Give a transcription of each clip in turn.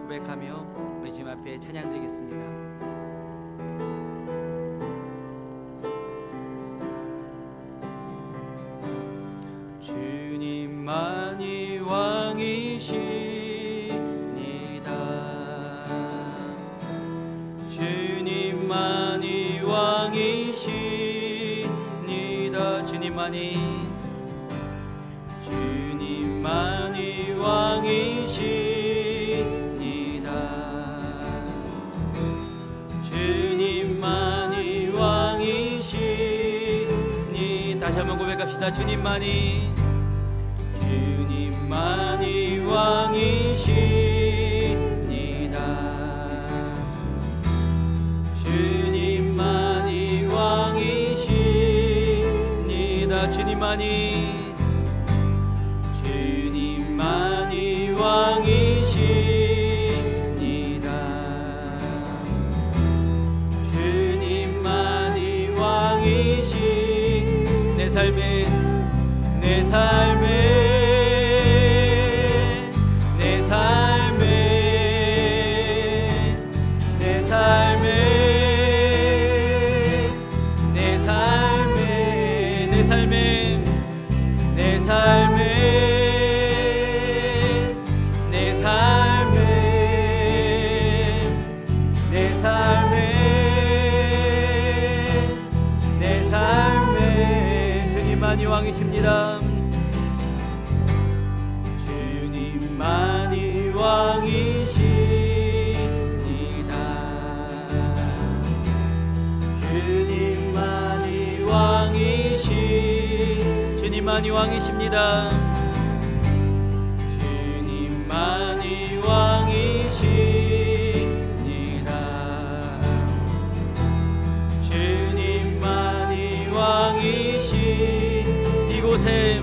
고백하며 우리 주님 앞에 찬양 드리겠습니다. 주님만이 왕이시니다. 주님만이 왕이시니다. 주님만이 왕이시니다. 주님만이 왕이시니다. 다시 한번 고백합시다. 주님만이 왕이시니다. 주님만이 왕이시니다. 주님만이 왕이시니다. 주님만이 왕이시. 내 삶에 내 삶에 내 삶에 내 삶에 내 삶에 내 삶에 내 삶에 주님만이 왕이십니다. 주님만이 왕이십니다. 주님만이 왕이시. 주님만이 왕이십니다. 주님만이 왕이십니다. 주님만이 왕이시. 이곳에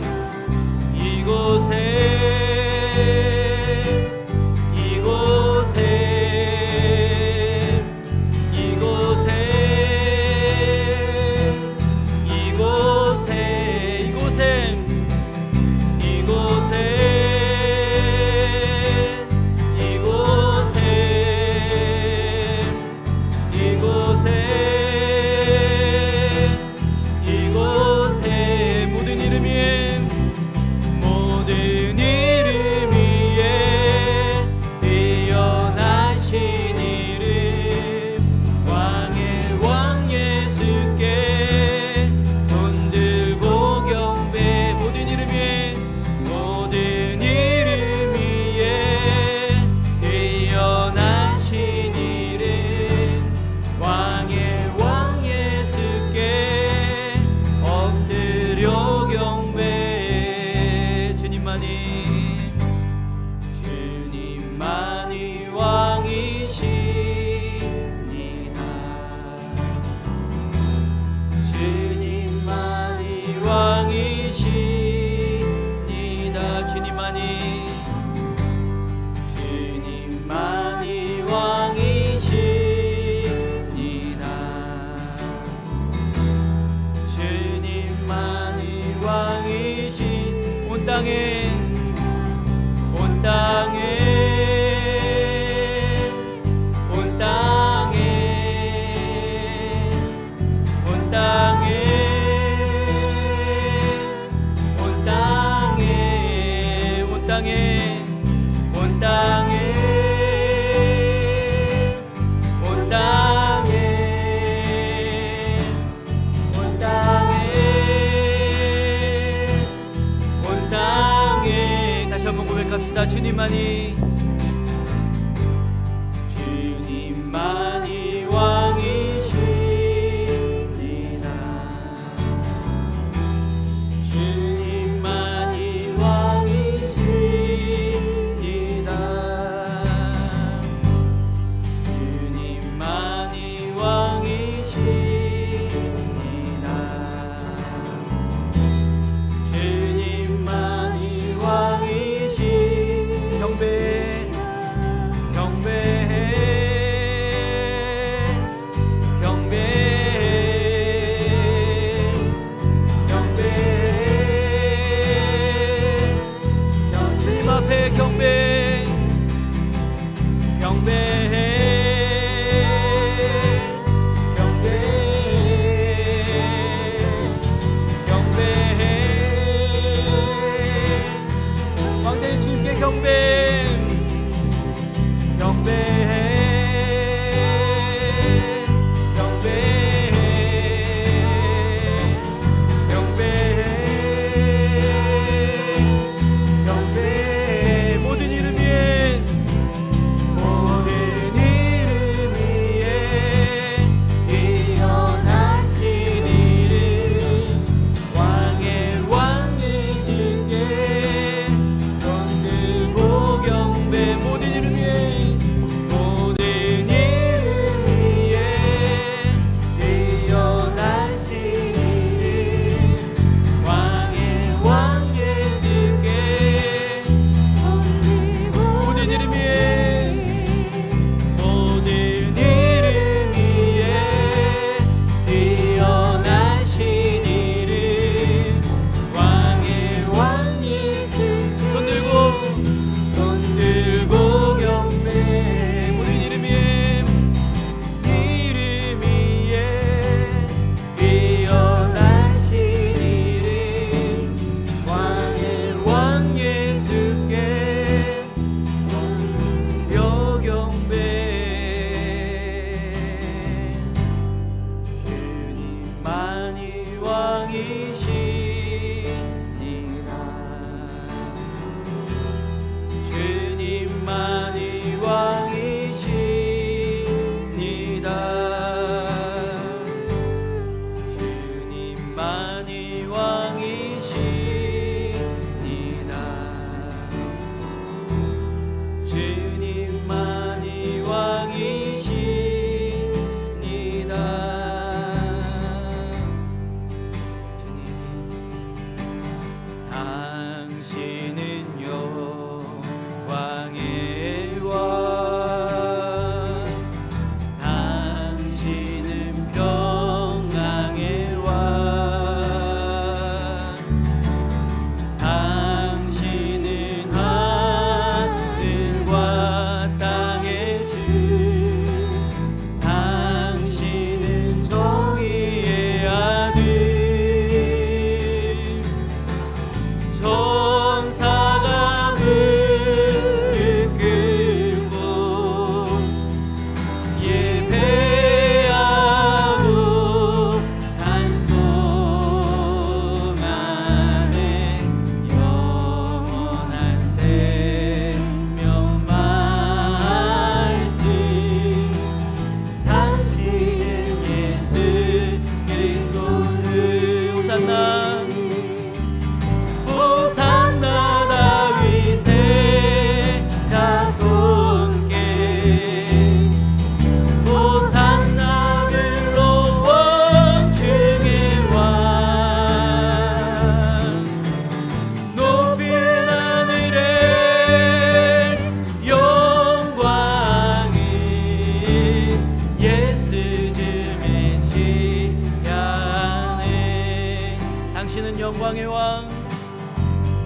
영광의 왕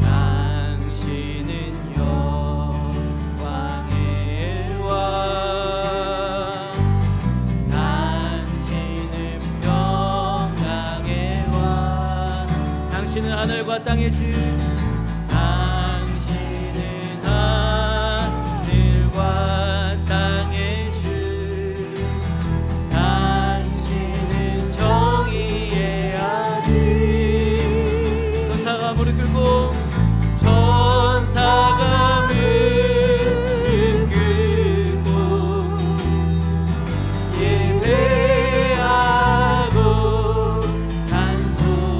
당신은 영광의 왕 당신은 평강의 왕 당신은 하늘과 땅의 주 당신은 하늘과 땅의 주 당신은 정의의 아들 전사가 무릎 꿇고 전사가 무릎 꿇고 예배하고 찬송하네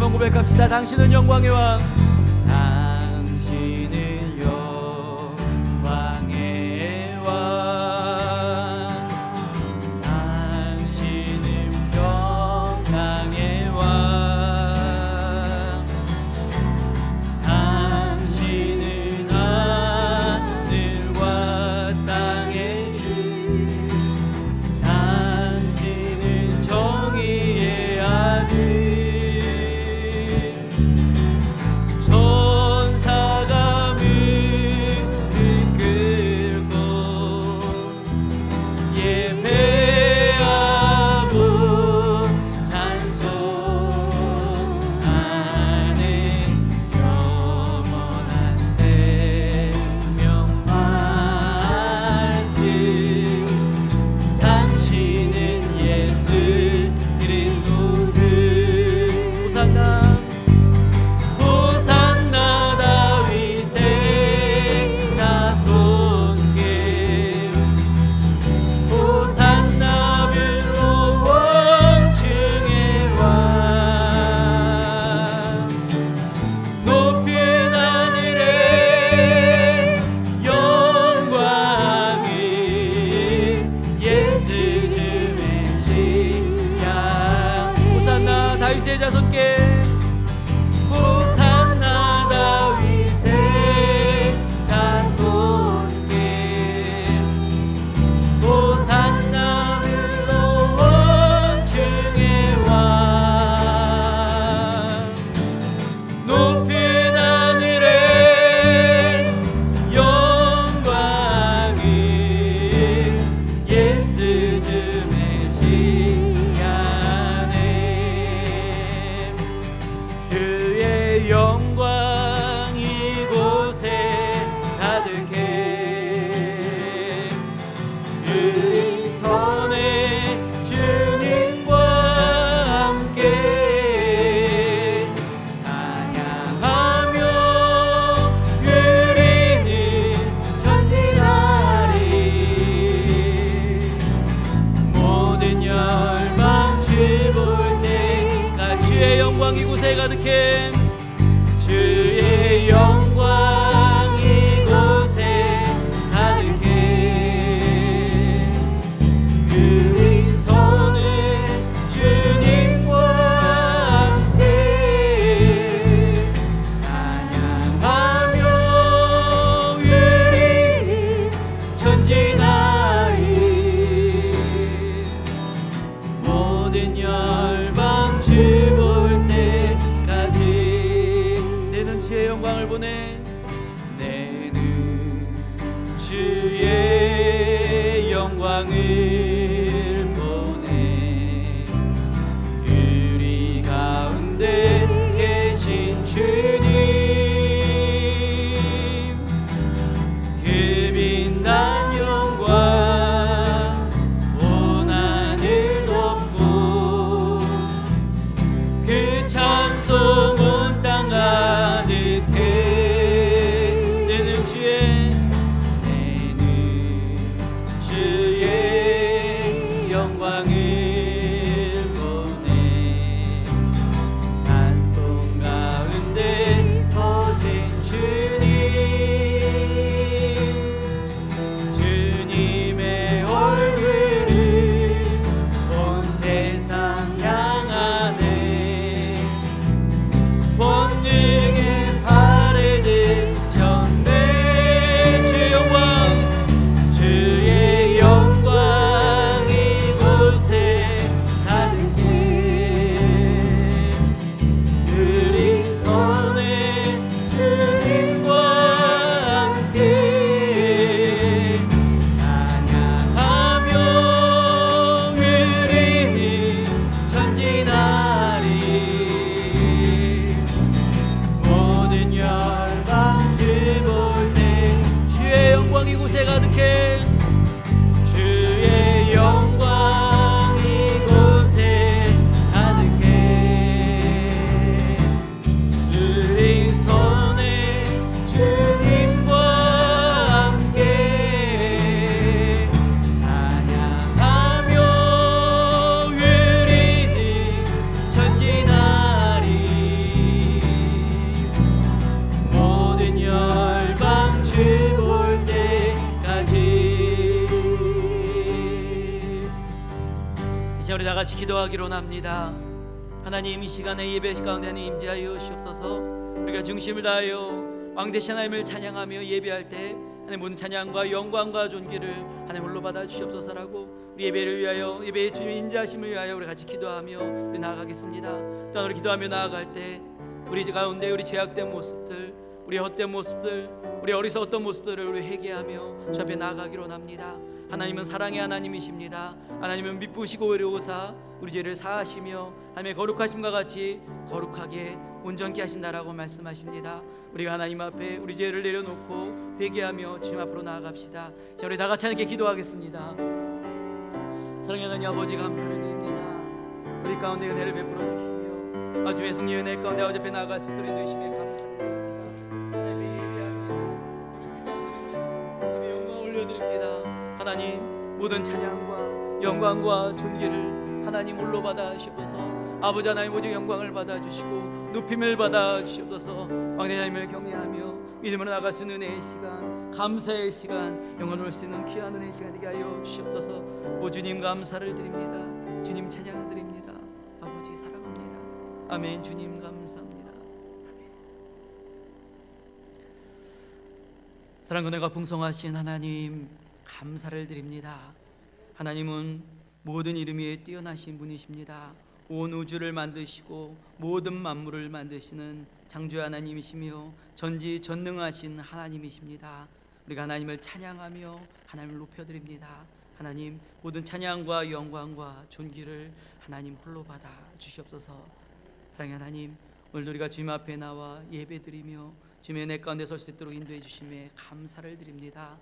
한번 고백합시다. 당신은 영광의 왕. 당신은 영광의 왕. 당신은 평강의 왕. 당신은 하늘과 땅의 주. 당신은 정의의 아들. 천사가 무릎 꿇고 예배하고 찬송하는 영원한 생명 말씀. 당신은 예수 그리스도 주. 호산나 호산나 다윗의 자손께. 호산나 별로 원층의 왕. 높은 하늘에 영광을 예수 주 메시아. 호산나 다윗의 자손께. 호산나 다윗의 자손께. 호산나 별로 원층의 왕. 높은 하늘에 영광을 예수 주 메시아네. 주의 영광 이곳에 가득해. 우리 손에 주님과 함께 찬양하며 우리는 전진하리. 모든 열방 주볼 때가 주의 영광 이곳에 가득해. 주의 영광 이곳에 가득해. 우리 손을 주님과 함께 찬양하며 우리는 전진하리. 모든 열방 주볼 때까지 내 눈치의 영광을 보내. 내는 주의 영광을 보내. 우리 가운데 계신 주님 그 빛난 영광 온 하늘 덮고 그 찬송 온 땅 가득해. 내 눈치에 주의 자, 우리 다 같이 기도하기로 합니다. 하나님, 이 시간에 예배 가운데 하나님 임재하여 주옵소서. 우리가 중심을 다하여 왕 대신 하나님을 찬양하며 예배할 때 하나님 모든 찬양과 영광과 존귀를 하나님 홀로 받아 주시옵소서라고 우리 예배를 위하여, 예배의 주님 임재하심을 위하여 우리 같이 기도하며 우리 나아가겠습니다. 또한 우리 기도하며 나아갈 때 우리 가운데 우리 죄악된 모습들, 우리 헛된 모습들, 우리 어리석었던 모습들을 우리 회개하며 주 앞에 나아가기로 합니다. 하나님은 사랑의 하나님이십니다. 하나님은 미쁘시고 의로우사 우리 죄를 사하시며 하나님의 거룩하심과 같이 거룩하게 온전케 하신다라고 말씀하십니다. 우리가 하나님 앞에 우리 죄를 내려놓고 회개하며 주님 앞으로 나아갑시다. 자, 우리 다 같이 함께 기도하겠습니다. 사랑의 하나님 아버지, 감사를 드립니다. 우리 가운데 은혜를 베풀어 주시며 주의 성령 은혜 가운데 아버지 앞에 나아갈 수 있도록 인도해주시며 감사합니다. 하나님의 예배하며 하나님의 영광 올려드립니다. 하나님, 모든 찬양과 영광과 존귀를 하나님 홀로 받아 주시옵소서. 아버지 하나님, 오직 영광을 받아 주시고 높임을 받아 주시옵소서. 왕대 하나님을 경외하며 믿음으로 나갈 수 있는 은혜의 시간, 감사의 시간, 영원을 올 수 있는 귀한 은혜의 시간 되게 하여 주시옵소서. 오 주님, 감사를 드립니다. 주님 찬양을 드립니다. 아버지 사랑합니다. 아멘. 주님 감사합니다. 아멘. 사랑과 은혜가 풍성하신 하나님, 감사를 드립니다. 하나님은 모든 이름 위에 뛰어나신 분이십니다. 온 우주를 만드시고 모든 만물을 만드시는 창조의 하나님이시며 전지전능하신 하나님이십니다. 우리가 하나님을 찬양하며 하나님을 높여드립니다. 하나님, 모든 찬양과 영광과 존귀를 하나님 홀로 받아 주시옵소서. 사랑의 하나님, 오늘 우리가 주님 앞에 나와 예배드리며 주님의 내 가운데 설 수 있도록 인도해 주심에 감사를 드립니다.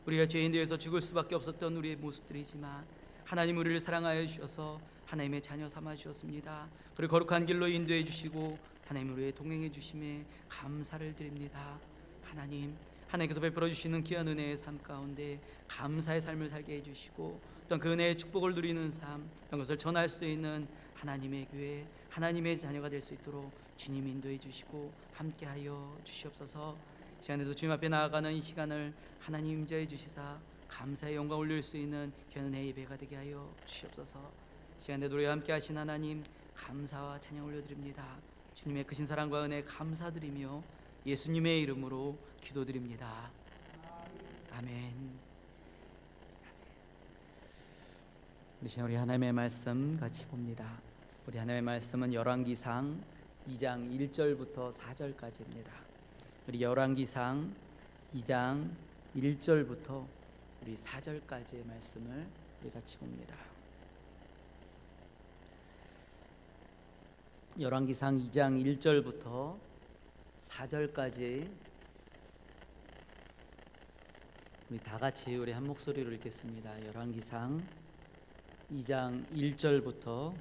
우리가 죄인 되어서 죽을 수밖에 없었던 우리의 모습들이지만 하나님 우리를 사랑하여 주셔서 하나님의 자녀 삼아 주셨습니다. 그리고 거룩한 길로 인도해 주시고 하나님 우리의 동행해 주심에 감사를 드립니다. 하나님, 하나님께서 베풀어 주시는 귀한 은혜의 삶 가운데 감사의 삶을 살게 해 주시고 또한 그 은혜의 축복을 누리는 삶, 이런 것을 전할 수 있는 하나님의 교회, 하나님의 자녀가 될 수 있도록 주님 인도해 주시고 함께하여 주시옵소서. 시간에도 주님 앞에 나아가는 이 시간을 하나님 임재해 주시사 감사의 영광 올릴 수 있는 귀한 은혜의 예배가 되게 하여 주시옵소서. 시간에도 우리와 함께 하신 하나님, 감사와 찬양 올려드립니다. 주님의 크신 사랑과 은혜 감사드리며 예수님의 이름으로 기도드립니다. 아멘. 우리 하나님의 말씀 같이 봅니다. 우리 하나님의 말씀은 열왕기상 2장 1절부터 4절까지입니다. 우리 열왕기상 2장 1절부터 우리 4절까지의 말씀을 우리 같이 봅니다. 열왕기상 2장 1절부터 4절까지 우리 다 같이 우리 한 목소리로 읽겠습니다. 열왕기상 2장 1절부터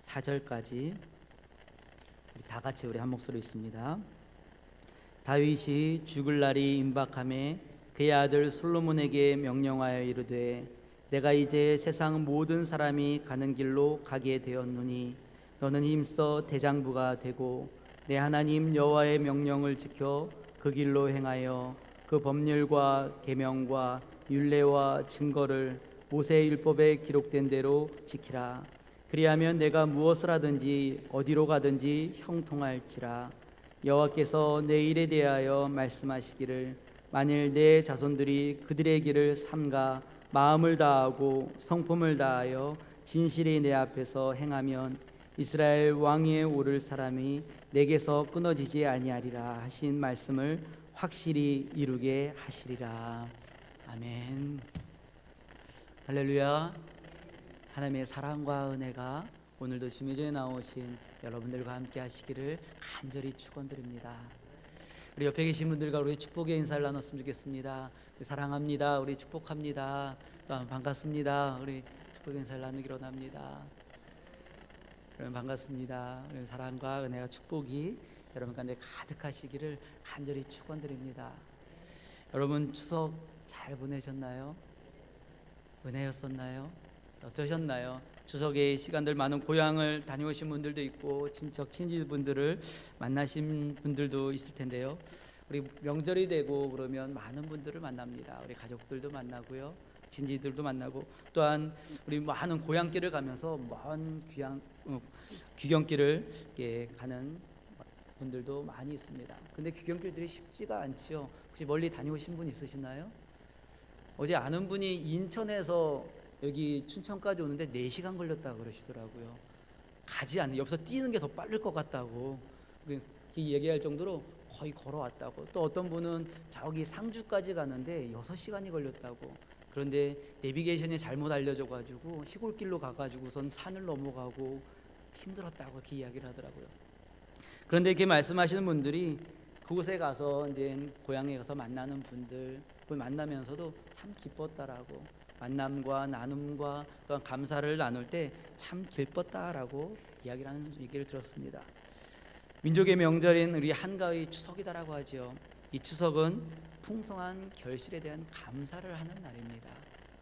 4절까지 우리 다 같이 우리 한 목소리 있습니다. 다윗이 죽을 날이 임박함에 그의 아들 솔로몬에게 명령하여 이르되 내가 이제 세상 모든 사람이 가는 길로 가게 되었노니 너는 힘써 대장부가 되고 내 하나님 여호와의 명령을 지켜 그 길로 행하여 그 법률과 계명과 율례와 증거를 모세의 율법에 기록된 대로 지키라. 그리하면 내가 무엇을 하든지 어디로 가든지 형통할지라. 여호와께서 내 일에 대하여 말씀하시기를 만일 내 자손들이 그들의 길을 삼가 마음을 다하고 성품을 다하여 진실이 내 앞에서 행하면 이스라엘 왕위에 오를 사람이 내게서 끊어지지 아니하리라 하신 말씀을 확실히 이루게 하시리라. 아멘. 할렐루야. 하나님의 사랑과 은혜가 오늘도 주미전에 나오신 여러분들과 함께 하시기를 간절히 축원드립니다. 우리 옆에 계신 분들과 우리 축복의 인사를 나눴으면 좋겠습니다. 우리 사랑합니다. 우리 축복합니다. 또한 반갑습니다. 우리 축복의 인사를 나누기로 합니다. 여러분 반갑습니다. 여러분 사랑과 은혜와 축복이 여러분 가운데 가득하시기를 간절히 축원드립니다. 여러분 추석 잘 보내셨나요? 은혜였었나요? 어떠셨나요? 추석의 시간들 많은 고향을 다녀오신 분들도 있고 친척 친지분들을 만나신 분들도 있을 텐데요. 우리 명절이 되고 그러면 많은 분들을 만납니다. 우리 가족들도 만나고요, 친지들도 만나고, 또한 우리 많은 고향길을 가면서 먼 귀경길을 이렇게 가는 분들도 많이 있습니다. 근데 귀경길들이 쉽지가 않지요. 혹시 멀리 다녀오신 분 있으시나요? 어제 아는 분이 인천에서 여기 춘천까지 오는데 4시간 걸렸다고 그러시더라고요. 가지 않는, 옆에서 뛰는 게 더 빠를 것 같다고 그렇게 얘기할 정도로 거의 걸어왔다고. 또 어떤 분은 저기 상주까지 가는데 6시간이 걸렸다고. 그런데 내비게이션이 잘못 알려져 가지고 시골길로 가가지고선 산을 넘어가고 힘들었다고 그렇게 이야기를 하더라고요. 그런데 이렇게 말씀하시는 분들이 그곳에 가서 이제 고향에 가서 만나는 분들 만나면서도 참 기뻤다라고, 만남과 나눔과 또한 감사를 나눌 때 참 기뻤다라고 얘기를 들었습니다. 민족의 명절인 우리 한가위 추석이다라고 하죠. 이 추석은 풍성한 결실에 대한 감사를 하는 날입니다.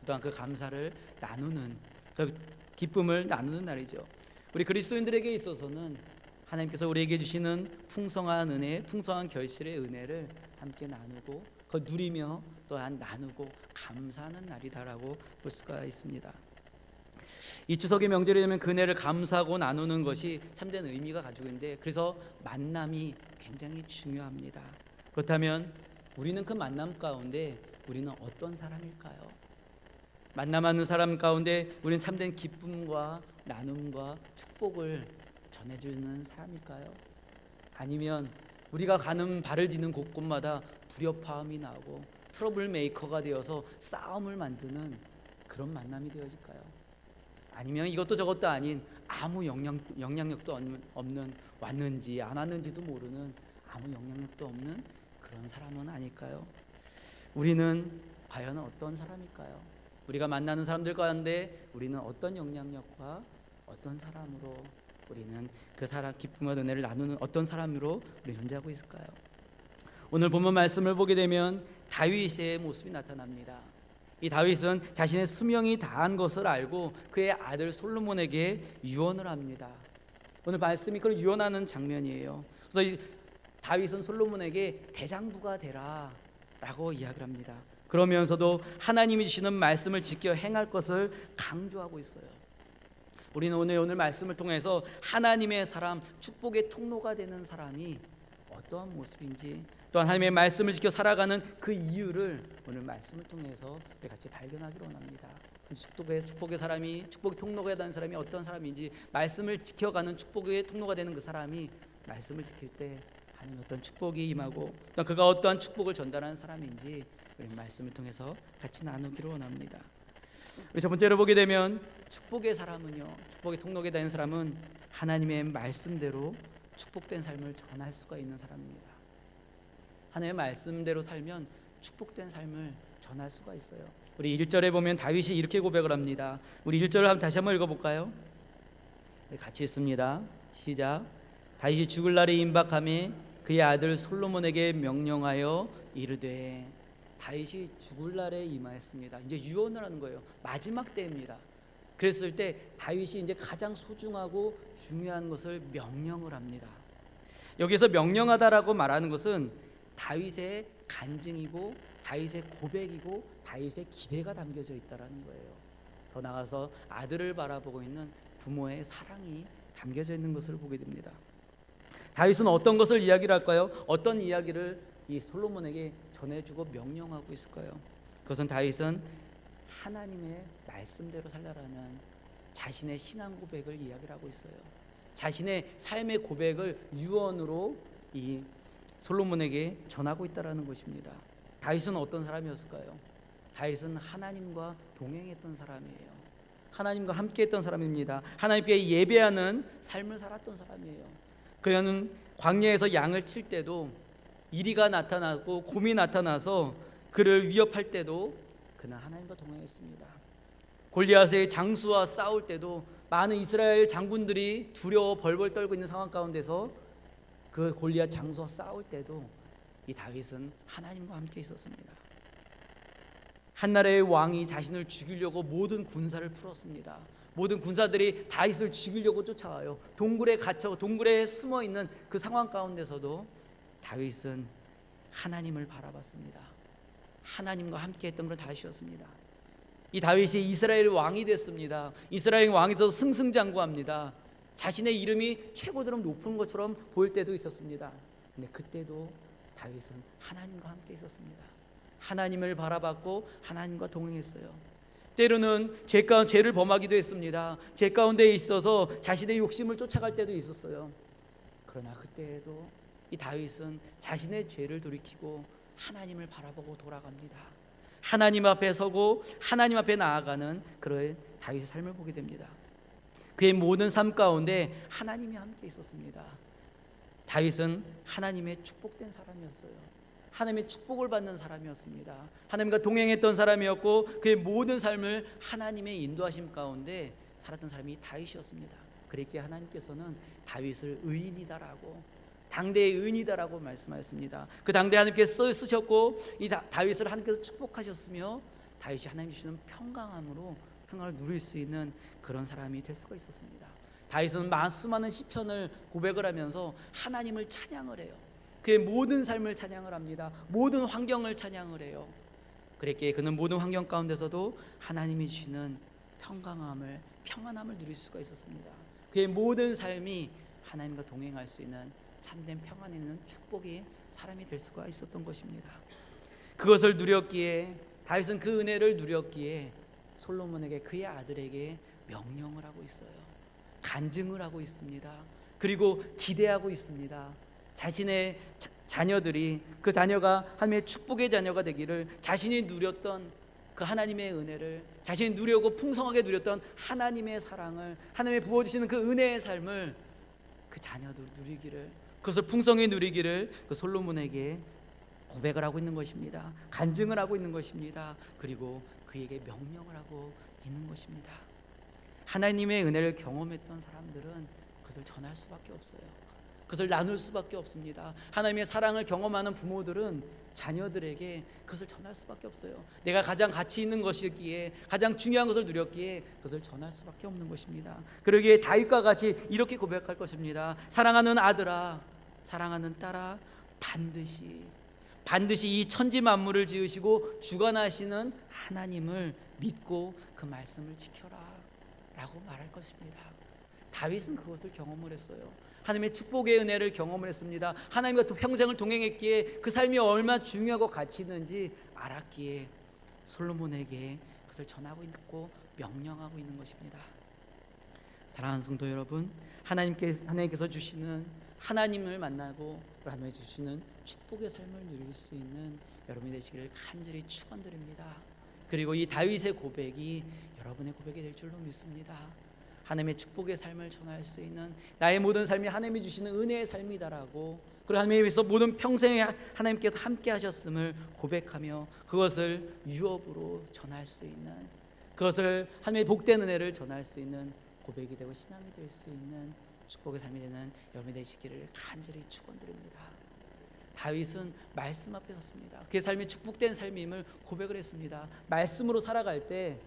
또한 그 감사를 나누는, 그 기쁨을 나누는 날이죠. 우리 그리스도인들에게 있어서는 하나님께서 우리에게 주시는 풍성한 은혜, 풍성한 결실의 은혜를 함께 나누고 그 누리며 또한 나누고 감사하는 날이다라고 볼 수가 있습니다. 이 추석의 명절이 되면 그 은혜를 감사하고 나누는 것이 참된 의미가 가지고 있는데, 그래서 만남이 굉장히 중요합니다. 그렇다면 우리는 그 만남 가운데 우리는 어떤 사람일까요? 만남하는 사람 가운데 우리는 참된 기쁨과 나눔과 축복을 전해주는 사람일까요? 아니면 우리가 가는 발을 디는 곳곳마다 불협화음이 나고 트러블 메이커가 되어서 싸움을 만드는 그런 만남이 되어질까요? 아니면 이것도 저것도 아닌 아무 영향력도 없는, 왔는지 안 왔는지도 모르는 아무 영향력도 없는 그런 사람은 아닐까요? 우리는 과연 어떤 사람일까요? 우리가 만나는 사람들 가운데 우리는 어떤 영향력과 어떤 사람으로, 우리는 그 사람 기쁨과 은혜를 나누는 어떤 사람으로 우리 존재하고 있을까요? 오늘 본문 말씀을 보게 되면 다윗의 모습이 나타납니다. 이 다윗은 자신의 수명이 다한 것을 알고 그의 아들 솔로몬에게 유언을 합니다. 오늘 말씀이 그런 유언하는 장면이에요. 그래서 이 다윗은 솔로몬에게 대장부가 되라 라고 이야기를 합니다. 그러면서도 하나님이 주시는 말씀을 지켜 행할 것을 강조하고 있어요. 우리는 오늘 말씀을 통해서 하나님의 사람, 축복의 통로가 되는 사람이 어떠한 모습인지, 또한 하나님의 말씀을 지켜 살아가는 그 이유를 오늘 말씀을 통해서 우리 같이 발견하기로 원합니다. 축복의 사람이, 축복의 통로가 되는 사람이 어떤 사람인지, 말씀을 지켜가는 축복의 통로가 되는 그 사람이 말씀을 지킬 때 하나님 어떤 축복이 임하고, 또 그가 어떠한 축복을 전달하는 사람인지 우리 말씀을 통해서 같이 나누기로 원합니다. 우리 첫 번째로 보게 되면 축복의 사람은요, 축복의 통로에 다니는 사람은 하나님의 말씀대로 축복된 삶을 전할 수가 있는 사람입니다. 하나님의 말씀대로 살면 축복된 삶을 전할 수가 있어요. 우리 1절에 보면 다윗이 이렇게 고백을 합니다. 우리 1절을 다시 한번 읽어볼까요? 같이 읽습니다. 시작. 다윗이 죽을 날이 임박하매 그의 아들 솔로몬에게 명령하여 이르되. 다윗이 죽을 날에 임하였습니다. 이제 유언을 하는 거예요. 마지막 때입니다. 그랬을 때 다윗이 이제 가장 소중하고 중요한 것을 명령을 합니다. 여기서 명령하다라고 말하는 것은 다윗의 간증이고 다윗의 고백이고 다윗의 기대가 담겨져 있다라는 거예요. 더 나아가서 아들을 바라보고 있는 부모의 사랑이 담겨져 있는 것을 보게 됩니다. 다윗은 어떤 것을 이야기를 할까요? 어떤 이야기를 이 솔로몬에게 전해주고 명령하고 있을까요? 그것은 다윗은 하나님의 말씀대로 살라라는 자신의 신앙 고백을 이야기를 하고 있어요. 자신의 삶의 고백을 유언으로 이 솔로몬에게 전하고 있다라는 것입니다. 다윗은 어떤 사람이었을까요? 다윗은 하나님과 동행했던 사람이에요. 하나님과 함께했던 사람입니다. 하나님께 예배하는 삶을 살았던 사람이에요. 그는 광야에서 양을 칠 때도 이리가 나타나고 곰이 나타나서 그를 위협할 때도 그는 하나님과 동행했습니다. 골리앗의 장수와 싸울 때도 많은 이스라엘 장군들이 두려워 벌벌 떨고 있는 상황 가운데서 그 골리앗 장수와 싸울 때도 이 다윗은 하나님과 함께 있었습니다. 한나라의 왕이 자신을 죽이려고 모든 군사를 풀었습니다. 모든 군사들이 다윗을 죽이려고 쫓아와요. 동굴에 갇혀 동굴에 숨어 있는 그 상황 가운데서도 다윗은 하나님을 바라봤습니다. 하나님과 함께했던 그런 다윗이었습니다. 이 다윗이 이스라엘 왕이 됐습니다. 이스라엘 왕이 돼서 승승장구합니다. 자신의 이름이 최고대로 높은 것처럼 보일 때도 있었습니다. 근데 그때도 다윗은 하나님과 함께 있었습니다. 하나님을 바라봤고 하나님과 동행했어요. 때로는 죄를 범하기도 했습니다. 죄 가운데 있어서 자신의 욕심을 쫓아갈 때도 있었어요. 그러나 그때에도 이 다윗은 자신의 죄를 돌이키고 하나님을 바라보고 돌아갑니다. 하나님 앞에 서고 하나님 앞에 나아가는 그런 다윗의 삶을 보게 됩니다. 그의 모든 삶 가운데 하나님이 함께 있었습니다. 다윗은 하나님의 축복된 사람이었어요. 하나님의 축복을 받는 사람이었습니다. 하나님과 동행했던 사람이었고 그의 모든 삶을 하나님의 인도하심 가운데 살았던 사람이 다윗이었습니다. 그랬기에 하나님께서는 다윗을 의인이다라고, 당대의 의인이다라고 말씀하셨습니다. 그 당대 하나님께서 쓰셨고 이 다윗을 하나님께서 축복하셨으며 다윗이 하나님 주시는 평강함으로 평강을 누릴 수 있는 그런 사람이 될 수가 있었습니다. 다윗은 수많은 시편을 고백을 하면서 하나님을 찬양을 해요. 그의 모든 삶을 찬양을 합니다. 모든 환경을 찬양을 해요. 그랬기에 그는 모든 환경 가운데서도 하나님이 주시는 평안함을 누릴 수가 있었습니다. 그의 모든 삶이 하나님과 동행할 수 있는 참된 평안에 있는 축복이 사람이 될 수가 있었던 것입니다. 그것을 누렸기에 다윗은 그 은혜를 누렸기에 솔로몬에게, 그의 아들에게 명령을 하고 있어요. 간증을 하고 있습니다. 그리고 기대하고 있습니다. 자신의 자녀들이, 그 자녀가 하나님의 축복의 자녀가 되기를, 자신이 누렸던 그 하나님의 은혜를, 자신이 누려고 풍성하게 누렸던 하나님의 사랑을, 하나님의 부어주시는 그 은혜의 삶을 그 자녀들 누리기를, 그것을 풍성히 누리기를 그 솔로몬에게 고백을 하고 있는 것입니다. 간증을 하고 있는 것입니다. 그리고 그에게 명령을 하고 있는 것입니다. 하나님의 은혜를 경험했던 사람들은 그것을 전할 수밖에 없어요. 그것을 나눌 수밖에 없습니다. 하나님의 사랑을 경험하는 부모들은 자녀들에게 그것을 전할 수밖에 없어요. 내가 가장 가치 있는 것이기에, 가장 중요한 것을 누렸기에 그것을 전할 수밖에 없는 것입니다. 그러기에 다윗과 같이 이렇게 고백할 것입니다. 사랑하는 아들아, 사랑하는 딸아, 반드시 이 천지 만물을 지으시고 주관하시는 하나님을 믿고 그 말씀을 지켜라 라고 말할 것입니다. 다윗은 그것을 경험을 했어요. 하나님의 축복의 은혜를 경험을 했습니다. 하나님과 평생을 동행했기에 그 삶이 얼마나 중요하고 가치 있는지 알았기에 솔로몬에게 그것을 전하고 있고 명령하고 있는 것입니다. 사랑하는 성도 여러분, 하나님께서 주시는, 하나님을 만나고 하나님이 주시는 축복의 삶을 누릴 수 있는 여러분이 되시기를 간절히 축원드립니다. 그리고 이 다윗의 고백이 여러분의 고백이 될 줄로 믿습니다. 하나님의 축복의 삶을 전할 수 있는, 나의 모든 삶이 하나님이 주시는 은혜의 삶이다라고, 그리고 하나님께서 모든 평생에 하나님께서 함께 하셨음을 고백하며 그것을 유업으로 전할 수 있는, 그것을 하나님의 복된 은혜를 전할 수 있는 고백이 되고 신앙이 될 수 있는 축복의 삶이 되는 여러분이 되시기를 간절히 축원드립니다. 다윗은 말씀 앞에 섰습니다. 그의 삶이 축복된 삶임을 고백을 했습니다. 말씀으로 살아갈 때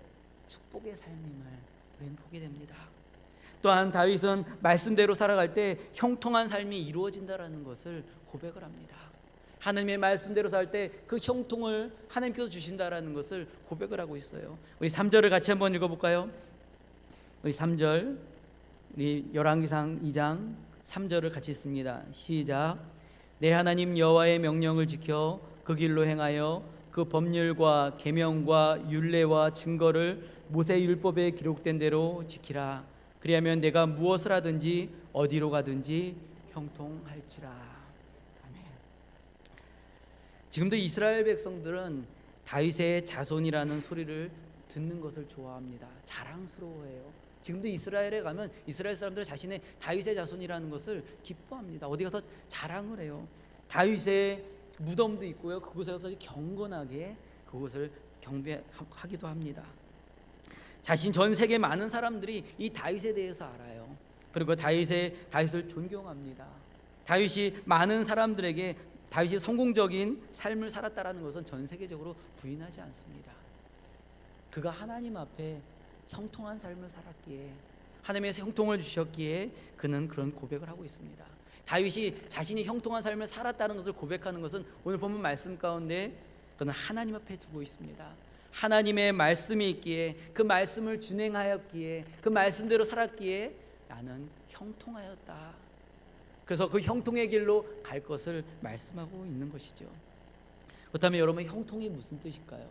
축복의 삶임을 우리는 보게 됩니다. 또한 다윗은 말씀대로 살아갈 때 형통한 삶이 이루어진다라는 것을 고백을 합니다. 하나님의 말씀대로 살 때 그 형통을 하나님께서 주신다라는 것을 고백을 하고 있어요. 우리 3절을 같이 한번 읽어볼까요? 우리 3절, 우리 열왕기상 2장 3절을 같이 읽습니다. 시작. 내 하나님 여호와의 명령을 지켜 그 길로 행하여 그 법률과 계명과 율례와 증거를 모세 율법에 기록된 대로 지키라. 그리하면 내가 무엇을 하든지 어디로 가든지 형통할지라. 아멘. 지금도 이스라엘 백성들은 다윗의 자손이라는 소리를 듣는 것을 좋아합니다. 자랑스러워해요. 지금도 이스라엘에 가면 이스라엘 사람들은 자신의 다윗의 자손이라는 것을 기뻐합니다. 어디 가서 자랑을 해요. 다윗의 무덤도 있고요. 그곳에 가서 경건하게 그곳을 경배하기도 합니다. 전 세계 많은 사람들이 이 다윗에 대해서 알아요. 그리고 다윗을 존경합니다. 다윗이 많은 사람들에게 다윗이 성공적인 삶을 살았다라는 것은 전 세계적으로 부인하지 않습니다. 그가 하나님 앞에 형통한 삶을 살았기에, 하나님의 형통을 주셨기에 그는 그런 고백을 하고 있습니다. 다윗이 자신이 형통한 삶을 살았다는 것을 고백하는 것은 오늘 본문 말씀 가운데 그는 하나님 앞에 두고 있습니다. 하나님의 말씀이 있기에, 그 말씀을 준행하였기에, 그 말씀대로 살았기에 나는 형통하였다. 그래서 그 형통의 길로 갈 것을 말씀하고 있는 것이죠. 그렇다면 여러분, 형통이 무슨 뜻일까요?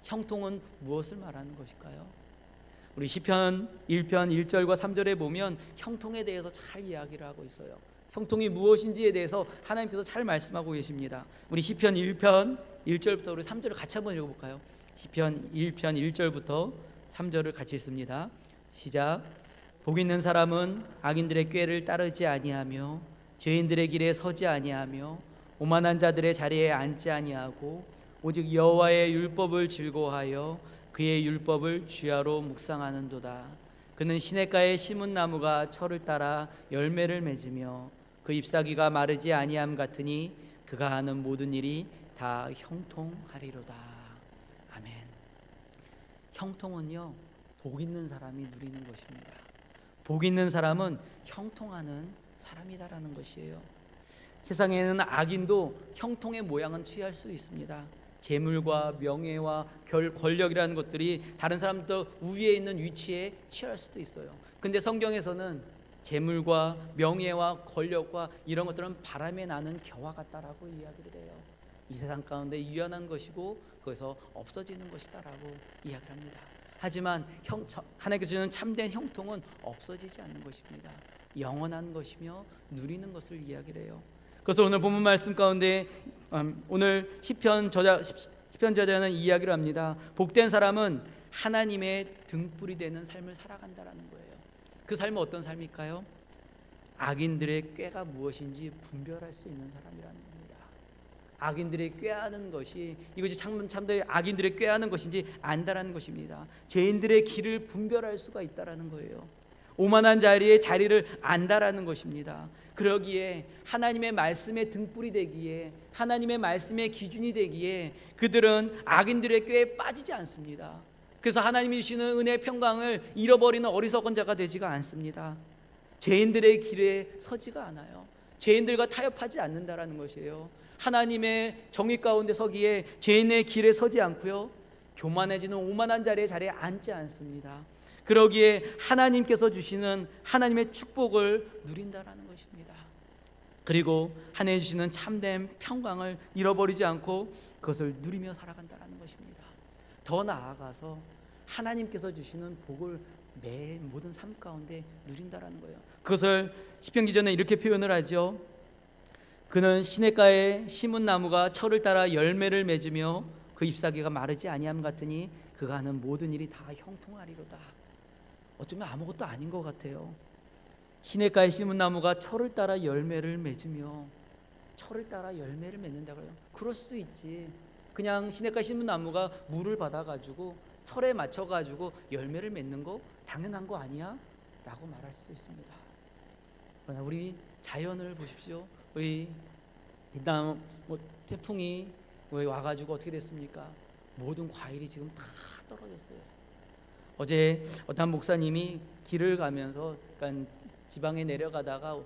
형통은 무엇을 말하는 것일까요? 우리 시편 1편 1절과 3절에 보면 형통에 대해서 잘 이야기를 하고 있어요. 형통이 무엇인지에 대해서 하나님께서 잘 말씀하고 계십니다. 우리 시편 1편 1절부터 우리 3절을 같이 한번 읽어볼까요? 시편 1편 1절부터 3절을 같이 읽습니다. 시작. 복 있는 사람은 악인들의 꾀를 따르지 아니하며 죄인들의 길에 서지 아니하며 오만한 자들의 자리에 앉지 아니하고 오직 여호와의 율법을 즐거워하여 그의 율법을 주야로 묵상하는도다. 그는 시냇가에 심은 나무가 철을 따라 열매를 맺으며 그 잎사귀가 마르지 아니함 같으니 그가 하는 모든 일이 다 형통하리로다. 아멘. 형통은요, 복 있는 사람이 누리는 것입니다. 복 있는 사람은 형통하는 사람이다라는 것이에요. 세상에는 악인도 형통의 모양은 취할 수 있습니다. 재물과 명예와 권력이라는 것들이 다른 사람들 우위에 있는 위치에 취할 수도 있어요. 근데 성경에서는 재물과 명예와 권력과 이런 것들은 바람에 나는 겨와 같다라고 이야기를 해요. 이 세상 가운데 유연한 것이고 거기서 없어지는 것이다라고 이야기를 합니다. 하지만 하나님께서 주는 참된 형통은 없어지지 않는 것입니다. 영원한 것이며 누리는 것을 이야기를 해요. 그래서 오늘 본문 말씀 가운데 오늘 시편 저자는 이야기를 합니다. 복된 사람은 하나님의 등불이 되는 삶을 살아간다라는 거예요. 그 삶은 어떤 삶일까요? 악인들의 꾀가 무엇인지 분별할 수 있는 사람이라는 겁니다. 악인들의 꾀하는 것이 이것이 참된 악인들의 꾀하는 것인지 안다라는 것입니다. 죄인들의 길을 분별할 수가 있다라는 거예요. 오만한 자리를 안다라는 것입니다. 그러기에 하나님의 말씀의 등불이 되기에, 하나님의 말씀의 기준이 되기에 그들은 악인들의 꾀에 빠지지 않습니다. 그래서 하나님이 주시는 은혜의 평강을 잃어버리는 어리석은 자가 되지가 않습니다. 죄인들의 길에 서지가 않아요. 죄인들과 타협하지 않는다라는 것이에요. 하나님의 정의 가운데 서기에 죄인의 길에 서지 않고요, 교만해지는 오만한 자리에 앉지 않습니다. 그러기에 하나님께서 주시는 하나님의 축복을 누린다라는 것입니다. 그리고 하나님 주시는 참된 평강을 잃어버리지 않고 그것을 누리며 살아간다라는 것입니다. 더 나아가서 하나님께서 주시는 복을 매일 모든 삶 가운데 누린다라는 거예요. 그것을 시편 기전에 이렇게 표현을 하죠. 그는 시냇가에 심은 나무가 철을 따라 열매를 맺으며 그 잎사귀가 마르지 아니함 같으니 그가 하는 모든 일이 다 형통하리로다. 어쩌면 아무것도 아닌 것 같아요. 시냇가에 심은 나무가 철을 따라 열매를 맺으며, 철을 따라 열매를 맺는다고요. 그럴 수도 있지. 그냥 시냇가에 심은 나무가 물을 받아가지고 철에 맞춰가지고 열매를 맺는 거 당연한 거 아니야? 라고 말할 수도 있습니다. 그러나 우리 자연을 보십시오. 일단 태풍이 와가지고 어떻게 됐습니까? 모든 과일이 지금 다 떨어졌어요. 어제 어떤 목사님이 길을 가면서, 그러니까 지방에 내려가다가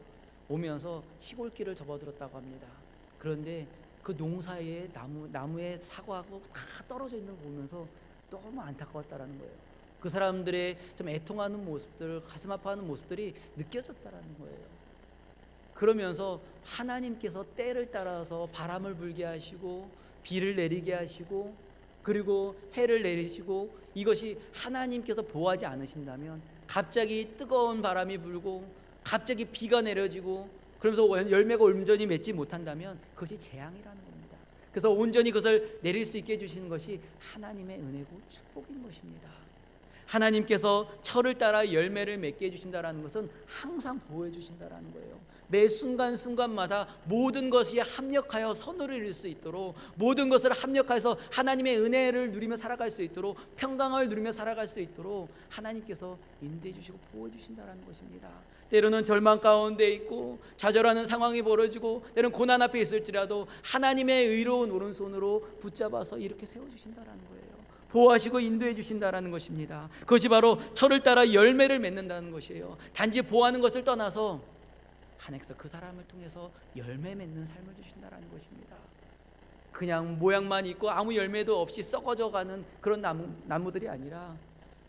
오면서 시골길을 접어들었다고 합니다. 그런데 그 농사에 나무에 사과하고 다 떨어져 있는 거 보면서 너무 안타까웠다라는 거예요. 그 사람들의 좀 애통하는 모습들, 가슴 아파하는 모습들이 느껴졌다라는 거예요. 그러면서 하나님께서 때를 따라서 바람을 불게 하시고 비를 내리게 하시고 그리고 해를 내리시고, 이것이 하나님께서 보호하지 않으신다면 갑자기 뜨거운 바람이 불고 갑자기 비가 내려지고 그러면서 열매가 온전히 맺지 못한다면 그것이 재앙이라는 겁니다. 그래서 온전히 그것을 내릴 수 있게 해주시는 것이 하나님의 은혜고 축복인 것입니다. 하나님께서 철을 따라 열매를 맺게 해주신다는 것은 항상 보호해 주신다는 거예요. 매 순간순간마다 모든 것이 합력하여 선을 이룰 수 있도록, 모든 것을 합력해서 하나님의 은혜를 누리며 살아갈 수 있도록, 평강을 누리며 살아갈 수 있도록 하나님께서 인도해 주시고 보호해 주신다는 것입니다. 때로는 절망 가운데 있고 좌절하는 상황이 벌어지고 때로는 고난 앞에 있을지라도 하나님의 의로운 오른손으로 붙잡아서 이렇게 세워주신다는 거예요. 보호하시고 인도해 주신다는 것입니다. 그것이 바로 철을 따라 열매를 맺는다는 것이에요. 단지 보호하는 것을 떠나서 하나님께서 그 사람을 통해서 열매 맺는 삶을 주신다라는 것입니다. 그냥 모양만 있고 아무 열매도 없이 썩어져 가는 그런 나무들이 아니라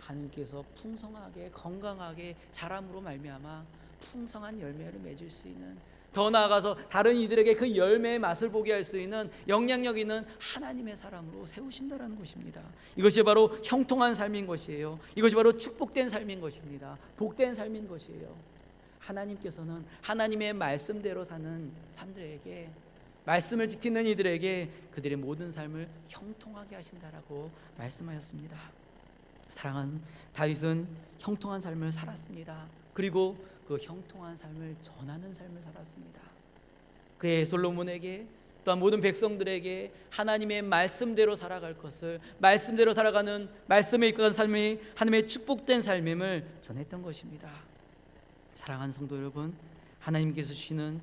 하나님께서 풍성하게 건강하게 자람으로 말미암아 풍성한 열매를 맺을 수 있는, 더 나아가서 다른 이들에게 그 열매의 맛을 보게 할 수 있는 영향력 있는 하나님의 사람으로 세우신다라는 것입니다. 이것이 바로 형통한 삶인 것이에요. 이것이 바로 축복된 삶인 것입니다. 복된 삶인 것이에요. 하나님께서는 하나님의 말씀대로 사는 사람들에게, 말씀을 지키는 이들에게 그들의 모든 삶을 형통하게 하신다라고 말씀하셨습니다. 사랑하는 다윗은 형통한 삶을 살았습니다. 그리고 그 형통한 삶을 전하는 삶을 살았습니다. 그의 솔로몬에게 또한 모든 백성들에게 하나님의 말씀대로 살아갈 것을, 말씀대로 살아가는 말씀에 이끌어간 삶이 하나님의 축복된 삶임을 전했던 것입니다. 사랑하는 성도 여러분, 하나님께서 주시는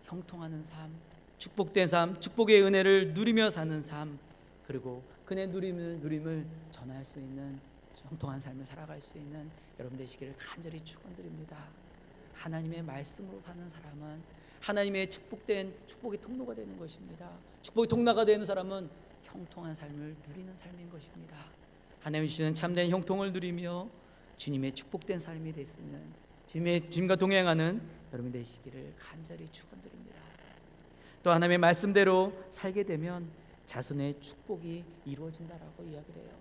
형통하는 삶, 축복된 삶, 축복의 은혜를 누리며 사는 삶, 그리고 그의 누림을 전할 수 있는 형통한 삶을 살아갈 수 있는 여러분 되시기를 간절히 축원드립니다. 하나님의 말씀으로 사는 사람은 하나님의 축복의 통로가 되는 것입니다. 축복의 통로가 되는 사람은 형통한 삶을 누리는 삶인 것입니다. 하나님 주시는 참된 형통을 누리며 주님의 축복된 삶이 될 수 있는, 주님과 동행하는 여러분 되시기를 간절히 축원드립니다. 또 하나님의 말씀대로 살게 되면 자손의 축복이 이루어진다라고 이야기를 해요.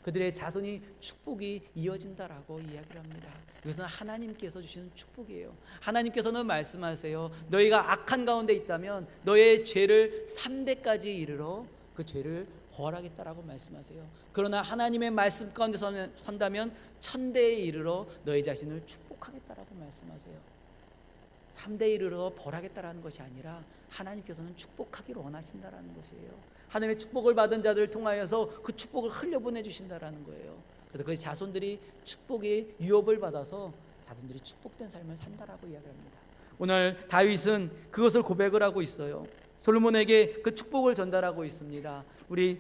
그들의 자손이 축복이 이어진다라고 이야기를 합니다. 이것은 하나님께서 주시는 축복이에요. 하나님께서는 말씀하세요. 너희가 악한 가운데 있다면 너의 죄를 3대까지 이르러 그 죄를 벌하겠다라고 말씀하세요. 그러나 하나님의 말씀 가운데 선다면 1000대에 이르러 너희 자신을 축복하겠다라고 말씀하세요. 3대에 이르러 벌하겠다라는 것이 아니라 하나님께서는 축복하기를 원하신다라는 것이에요. 하나님의 축복을 받은 자들을 통하여서 그 축복을 흘려보내 주신다라는 거예요. 그래서 그 자손들이 축복의 유업을 받아서 자손들이 축복된 삶을 산다라고 이야기합니다. 오늘 다윗은 그것을 고백을 하고 있어요. 솔로몬에게 그 축복을 전달하고 있습니다. 우리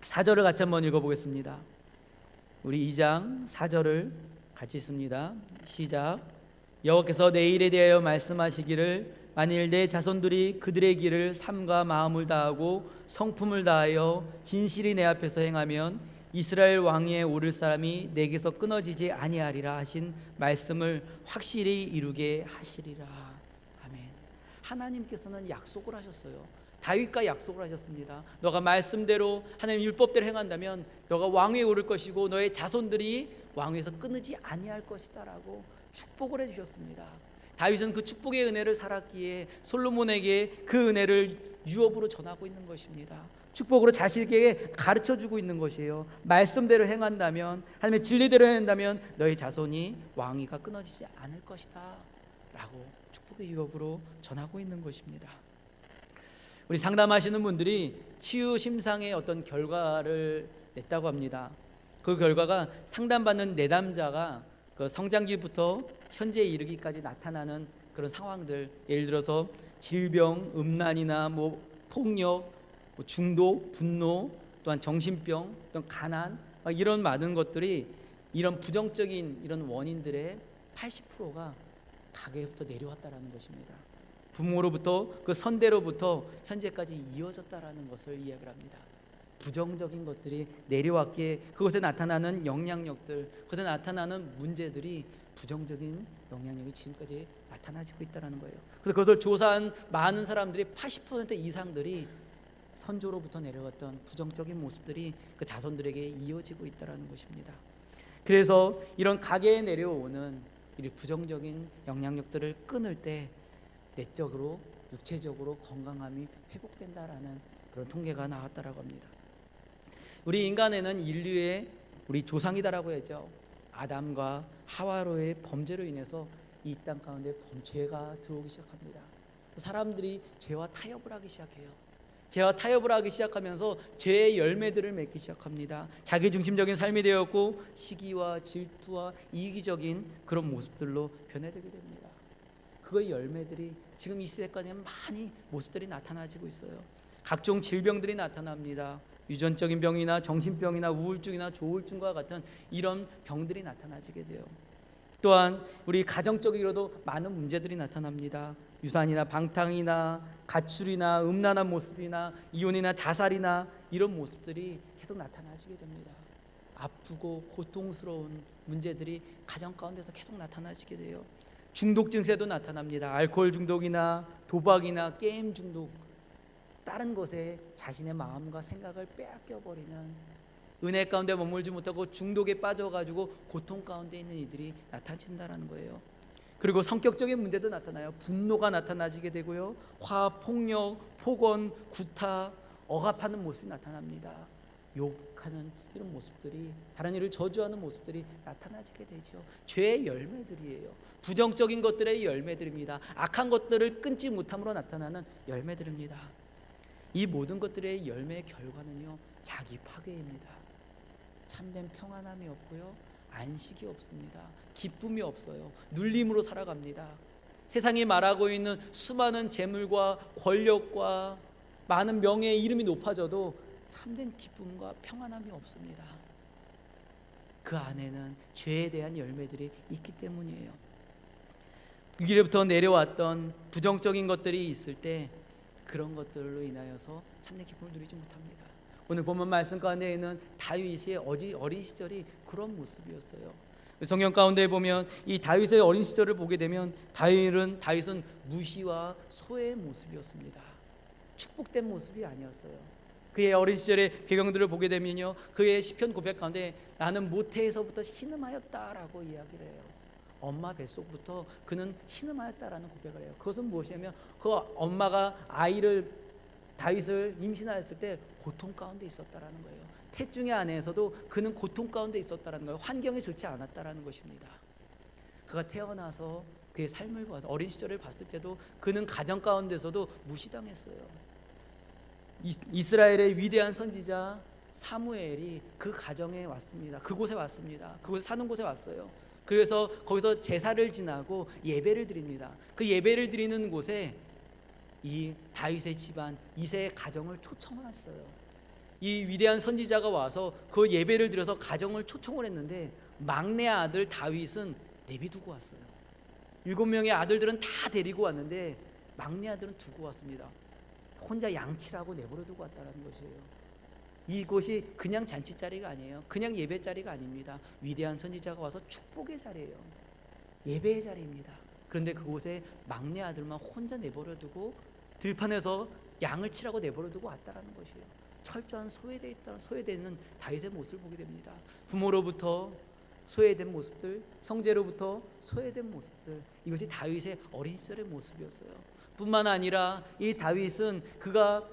4절을 같이 한번 읽어보겠습니다. 우리 2장 4절을 같이 읽습니다. 시작. 여호와께서 내 일에 대하여 말씀하시기를 만일 내 자손들이 그들의 길을 삼가 마음을 다하고 성품을 다하여 진실이 내 앞에서 행하면 이스라엘 왕위에 오를 사람이 내게서 끊어지지 아니하리라 하신 말씀을 확실히 이루게 하시리라. 아멘. 하나님께서는 약속을 하셨어요. 다윗과 약속을 하셨습니다. 너가 말씀대로 하나님 율법대로 행한다면 너가 왕위에 오를 것이고 너의 자손들이 왕위에서 끊이지 아니할 것이다라고 축복을 해주셨습니다. 다윗은 그 축복의 은혜를 살았기에 솔로몬에게 그 은혜를 유업으로 전하고 있는 것입니다. 축복으로 자식에게 가르쳐주고 있는 것이에요. 말씀대로 행한다면, 하나님의 진리대로 행한다면 너희 자손이 왕위가 끊어지지 않을 것이다 라고 축복의 유업으로 전하고 있는 것입니다. 우리 상담하시는 분들이 치유 심상의 어떤 결과를 냈다고 합니다. 그 결과가 상담받는 내담자가 그 성장기부터 현재에 이르기까지 나타나는 그런 상황들, 예를 들어서 질병, 음란이나 폭력, 중독, 분노, 또한 정신병, 또한 가난, 이런 많은 것들이 이런 부정적인 이런 원인들의 80%가 가게부터 내려왔다라는 것입니다. 부모로부터 그 선대로부터 현재까지 이어졌다라는 것을 이야기를 합니다. 부정적인 것들이 내려왔기에 그것에 나타나는 영향력들, 그것에 나타나는 문제들이 부정적인 영향력이 지금까지 나타나지고 있다는 거예요. 그래서 그것을 조사한 많은 사람들이 80% 이상들이 선조로부터 내려왔던 부정적인 모습들이 그 자손들에게 이어지고 있다는 것입니다. 그래서 이런 가게에 내려오는 이 부정적인 영향력들을 끊을 때 내적으로, 육체적으로 건강함이 회복된다라는 그런 통계가 나왔다라고 합니다. 우리 인간에는 인류의 우리 조상이다라고 했죠. 아담과 하와로의 범죄로 인해서 이 땅 가운데 죄가 들어오기 시작합니다. 사람들이 죄와 타협을 하기 시작해요. 죄와 타협을 하기 시작하면서 죄의 열매들을 맺기 시작합니다. 자기중심적인 삶이 되었고 시기와 질투와 이기적인 그런 모습들로 변해들게 됩니다. 그의 열매들이 지금 이 시대까지 많이 모습들이 나타나지고 있어요. 각종 질병들이 나타납니다. 유전적인 병이나 정신병이나 우울증이나 조울증과 같은 이런 병들이 나타나지게 돼요. 또한 우리 가정적으로도 많은 문제들이 나타납니다. 유산이나 방탕이나 가출이나 음란한 모습이나 이혼이나 자살이나 이런 모습들이 계속 나타나지게 됩니다. 아프고 고통스러운 문제들이 가정 가운데서 계속 나타나지게 돼요. 중독 증세도 나타납니다. 알코올 중독이나 도박이나 게임 중독, 다른 것에 자신의 마음과 생각을 빼앗겨 버리는, 은혜 가운데 머물지 못하고 중독에 빠져가지고 고통 가운데 있는 이들이 나타진다는 거예요. 그리고 성격적인 문제도 나타나요. 분노가 나타나지게 되고요. 화, 폭력, 폭언, 구타, 억압하는 모습이 나타납니다. 욕하는 이런 모습들이, 다른 이를 저주하는 모습들이 나타나지게 되죠. 죄의 열매들이에요. 부정적인 것들의 열매들입니다. 악한 것들을 끊지 못함으로 나타나는 열매들입니다. 이 모든 것들의 열매의 결과는요, 자기 파괴입니다. 참된 평안함이 없고요, 안식이 없습니다. 기쁨이 없어요. 눌림으로 살아갑니다. 세상이 말하고 있는 수많은 재물과 권력과 많은 명예의 이름이 높아져도 참된 기쁨과 평안함이 없습니다. 그 안에는 죄에 대한 열매들이 있기 때문이에요. 위로부터 내려왔던 부정적인 것들이 있을 때 그런 것들로 인하여서 참된 기쁨을 누리지 못합니다. 오늘 본문 말씀 가운데 있는 다윗의 어린 시절이 그런 모습이었어요. 성경 가운데 보면 이 다윗의 어린 시절을 보게 되면 다윗은 무시와 소외의 모습이었습니다. 축복된 모습이 아니었어요. 그의 어린 시절의 배경들을 보게 되면요, 그의 시편 고백 가운데 나는 모태에서부터 신음하였다라고 이야기를 해요. 엄마 뱃속부터 그는 신음하였다라는 고백을 해요. 그것은 무엇이냐면 그 엄마가 다윗을 임신하였을 때 고통 가운데 있었다라는 거예요. 태중의 안에서도 그는 고통 가운데 있었다라는 거예요. 환경이 좋지 않았다라는 것입니다. 그가 태어나서 그의 삶을 봐서 어린 시절을 봤을 때도 그는 가정 가운데서도 무시당했어요. 이스라엘의 위대한 선지자 사무엘이 그 가정에 왔습니다. 그곳에 왔습니다. 그곳에 사는 곳에 왔어요. 그래서 거기서 제사를 지나고 예배를 드립니다. 그 예배를 드리는 곳에 이 다윗의 집안 이세의 가정을 초청을 했어요. 이 위대한 선지자가 와서 그 예배를 드려서 가정을 초청을 했는데 막내 아들 다윗은 내비두고 왔어요. 7명의 아들들은 다 데리고 왔는데 막내 아들은 두고 왔습니다. 혼자 양치라고 내버려 두고 왔다는 것이에요. 이곳이 그냥 잔치 자리가 아니에요. 그냥 예배 자리가 아닙니다. 위대한 선지자가 와서 축복의 자리예요. 예배의 자리입니다. 그런데 그곳에 막내 아들만 혼자 내버려 두고 들판에서 양을 치라고 내버려 두고 왔다라는 것이에요. 철저한 소외되는 다윗의 모습을 보게 됩니다. 부모로부터 소외된 모습들, 형제로부터 소외된 모습들, 이것이 다윗의 어린 시절의 모습이었어요. 뿐만 아니라 이 다윗은 그가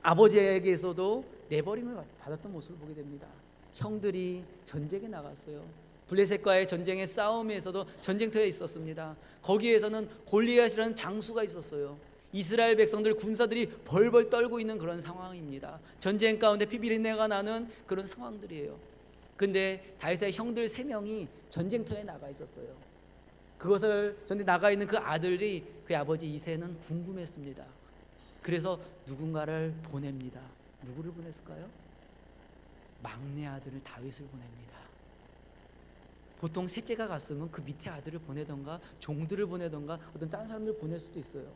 아버지에게서도 내버림을 받았던 모습을 보게 됩니다. 형들이 전쟁에 나갔어요. 블레셋과의 전쟁의 싸움에서도 전쟁터에 있었습니다. 거기에서는 골리앗이라는 장수가 있었어요. 이스라엘 백성들 군사들이 벌벌 떨고 있는 그런 상황입니다. 전쟁 가운데 피비린내가 나는 그런 상황들이에요. 근데 다윗의 형들 3명이 전쟁터에 나가 있었어요. 그것을 전에 나가 있는 그 아들이 그의 아버지 이새는 궁금했습니다. 그래서 누군가를 보냅니다. 누구를 보냈을까요? 막내 아들을 다윗을 보냅니다. 보통 셋째가 갔으면 그 밑에 아들을 보내던가 종들을 보내던가 어떤 다른 사람들을 보낼 수도 있어요.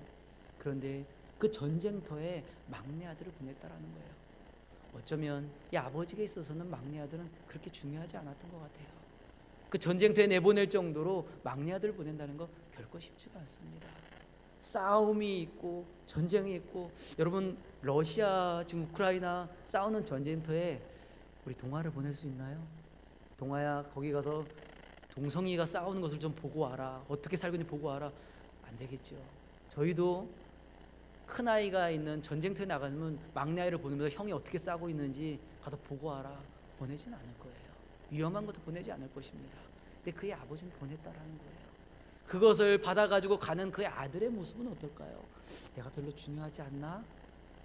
그런데 그 전쟁터에 막내 아들을 보냈다라는 거예요. 어쩌면 이 아버지가 있어서는 막내 아들은 그렇게 중요하지 않았던 것 같아요. 그 전쟁터에 내보낼 정도로 막내 아들을 보낸다는 거 결코 쉽지가 않습니다. 싸움이 있고 전쟁이 있고, 여러분 러시아 지금 우크라이나 싸우는 전쟁터에 우리 동아를 보낼 수 있나요? 동아야 거기 가서 동성이가 싸우는 것을 좀 보고 와라. 어떻게 살고 있는지 보고 와라. 안 되겠죠. 저희도 큰 아이가 있는 전쟁터에 나가면 막내 아이를 보내면서 형이 어떻게 싸고 있는지 가서 보고 와라. 보내진 않을 거예요. 위험한 것도 보내지 않을 것입니다. 근데 그의 아버지는 보냈다라는 거예요. 그것을 받아가지고 가는 그의 아들의 모습은 어떨까요? 내가 별로 중요하지 않나?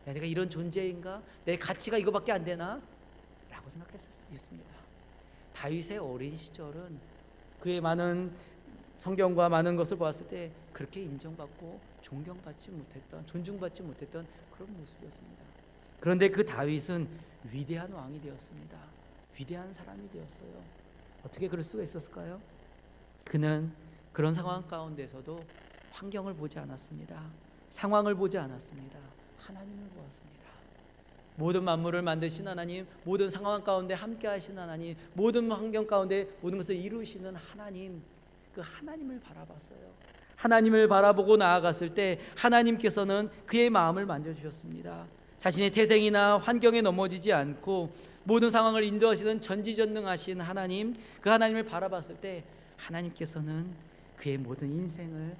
내가 이런 존재인가? 내 가치가 이거밖에 안 되나? 라고 생각했을 수도 있습니다. 다윗의 어린 시절은 그의 많은 성경과 많은 것을 보았을 때 그렇게 인정받고 존경받지 못했던, 존중받지 못했던 그런 모습이었습니다. 그런데 그 다윗은 위대한 왕이 되었습니다. 위대한 사람이 되었어요. 어떻게 그럴 수가 있었을까요? 그는 그런 상황 가운데서도 환경을 보지 않았습니다. 상황을 보지 않았습니다. 하나님을 보았습니다. 모든 만물을 만드신 하나님, 모든 상황 가운데 함께 하신 하나님, 모든 환경 가운데 모든 것을 이루시는 하나님, 그 하나님을 바라봤어요. 하나님을 바라보고 나아갔을 때 하나님께서는 그의 마음을 만져주셨습니다. 자신의 태생이나 환경에 넘어지지 않고 모든 상황을 인도하시는 전지전능하신 하나님, 그 하나님을 바라봤을 때 하나님께서는 그의 모든 인생을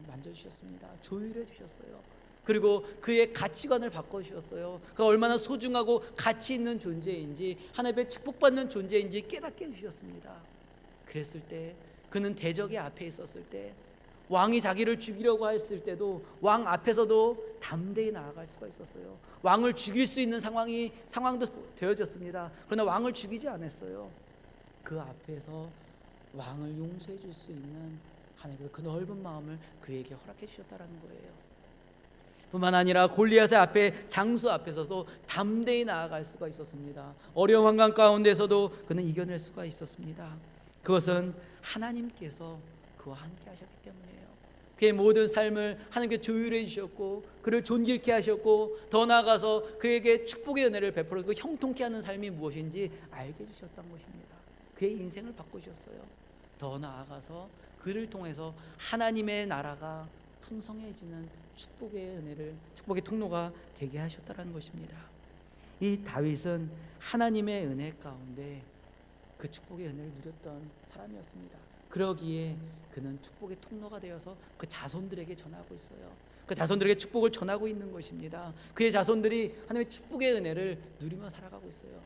만져주셨습니다. 조율해 주셨어요. 그리고 그의 가치관을 바꿔주셨어요. 그가 얼마나 소중하고 가치 있는 존재인지, 하나님의 축복받는 존재인지 깨닫게 해주셨습니다. 그랬을 때 그는 대적의 앞에 있었을 때, 왕이 자기를 죽이려고 했을 때도 왕 앞에서도 담대히 나아갈 수가 있었어요. 왕을 죽일 수 있는 상황도 되어졌습니다. 그러나 왕을 죽이지 않았어요. 그 앞에서 왕을 용서해 줄 수 있는 하나님께서 그 넓은 마음을 그에게 허락해 주셨다는 거예요. 뿐만 아니라 골리앗의 앞에, 장수 앞에서도 담대히 나아갈 수가 있었습니다. 어려운 환경 가운데서도 그는 이겨낼 수가 있었습니다. 그것은 하나님께서 그와 함께 하셨기 때문이에요. 그의 모든 삶을 하나님께 조율해 주셨고, 그를 존귀케 하셨고, 더 나아가서 그에게 축복의 은혜를 베풀었고, 형통케 하는 삶이 무엇인지 알게 해주셨던 것입니다. 그의 인생을 바꾸셨어요. 더 나아가서 그를 통해서 하나님의 나라가 풍성해지는 축복의 은혜를, 축복의 통로가 되게 하셨다는 것입니다. 이 다윗은 하나님의 은혜 가운데 그 축복의 은혜를 누렸던 사람이었습니다. 그러기에 그는 축복의 통로가 되어서 그 자손들에게 전하고 있어요. 그 자손들에게 축복을 전하고 있는 것입니다. 그의 자손들이 하나님의 축복의 은혜를 누리며 살아가고 있어요.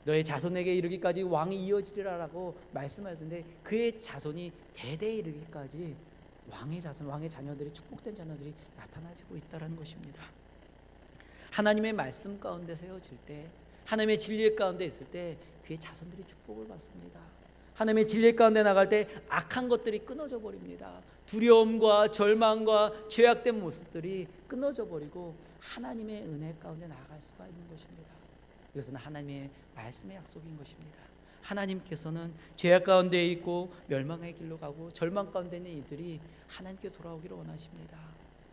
너의 자손에게 이르기까지 왕이 이어지리라라고 말씀하셨는데, 그의 자손이 대대에 이르기까지 왕의 자손, 왕의 자녀들이, 축복된 자녀들이 나타나지고 있다는 것입니다. 하나님의 말씀 가운데 세워질 때, 하나님의 진리 가운데 있을 때 그의 자손들이 축복을 받습니다. 하나님의 진리 가운데 나갈 때 악한 것들이 끊어져 버립니다. 두려움과 절망과 죄악된 모습들이 끊어져 버리고 하나님의 은혜 가운데 나아갈 수가 있는 것입니다. 이것은 하나님의 말씀의 약속인 것입니다. 하나님께서는 죄악 가운데 있고 멸망의 길로 가고 절망 가운데 있는 이들이 하나님께 돌아오기를 원하십니다.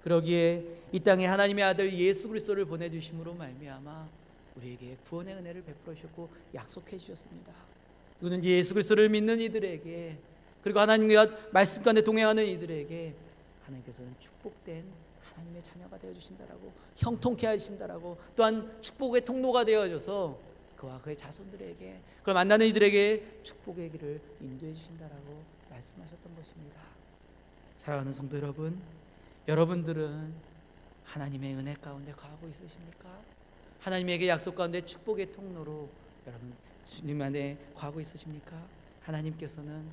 그러기에 이 땅에 하나님의 아들 예수 그리스도를 보내주심으로 말미암아 우리에게 구원의 은혜를 베풀어 주셨고 약속해 주셨습니다. 누구든지 예수 그리스도를 믿는 이들에게, 그리고 하나님과 말씀 가운데 동행하는 이들에게 하나님께서는 축복된 하나님의 자녀가 되어주신다라고, 형통케 하신다라고, 또한 축복의 통로가 되어줘서 그와 그의 자손들에게, 그걸 만나는 이들에게 축복의 길을 인도해 주신다라고 말씀하셨던 것입니다. 사랑하는 성도 여러분, 여러분들은 하나님의 은혜 가운데 거하고 있으십니까? 하나님에게 약속 가운데 축복의 통로로 여러분 주님 안에 거하고 있으십니까? 하나님께서는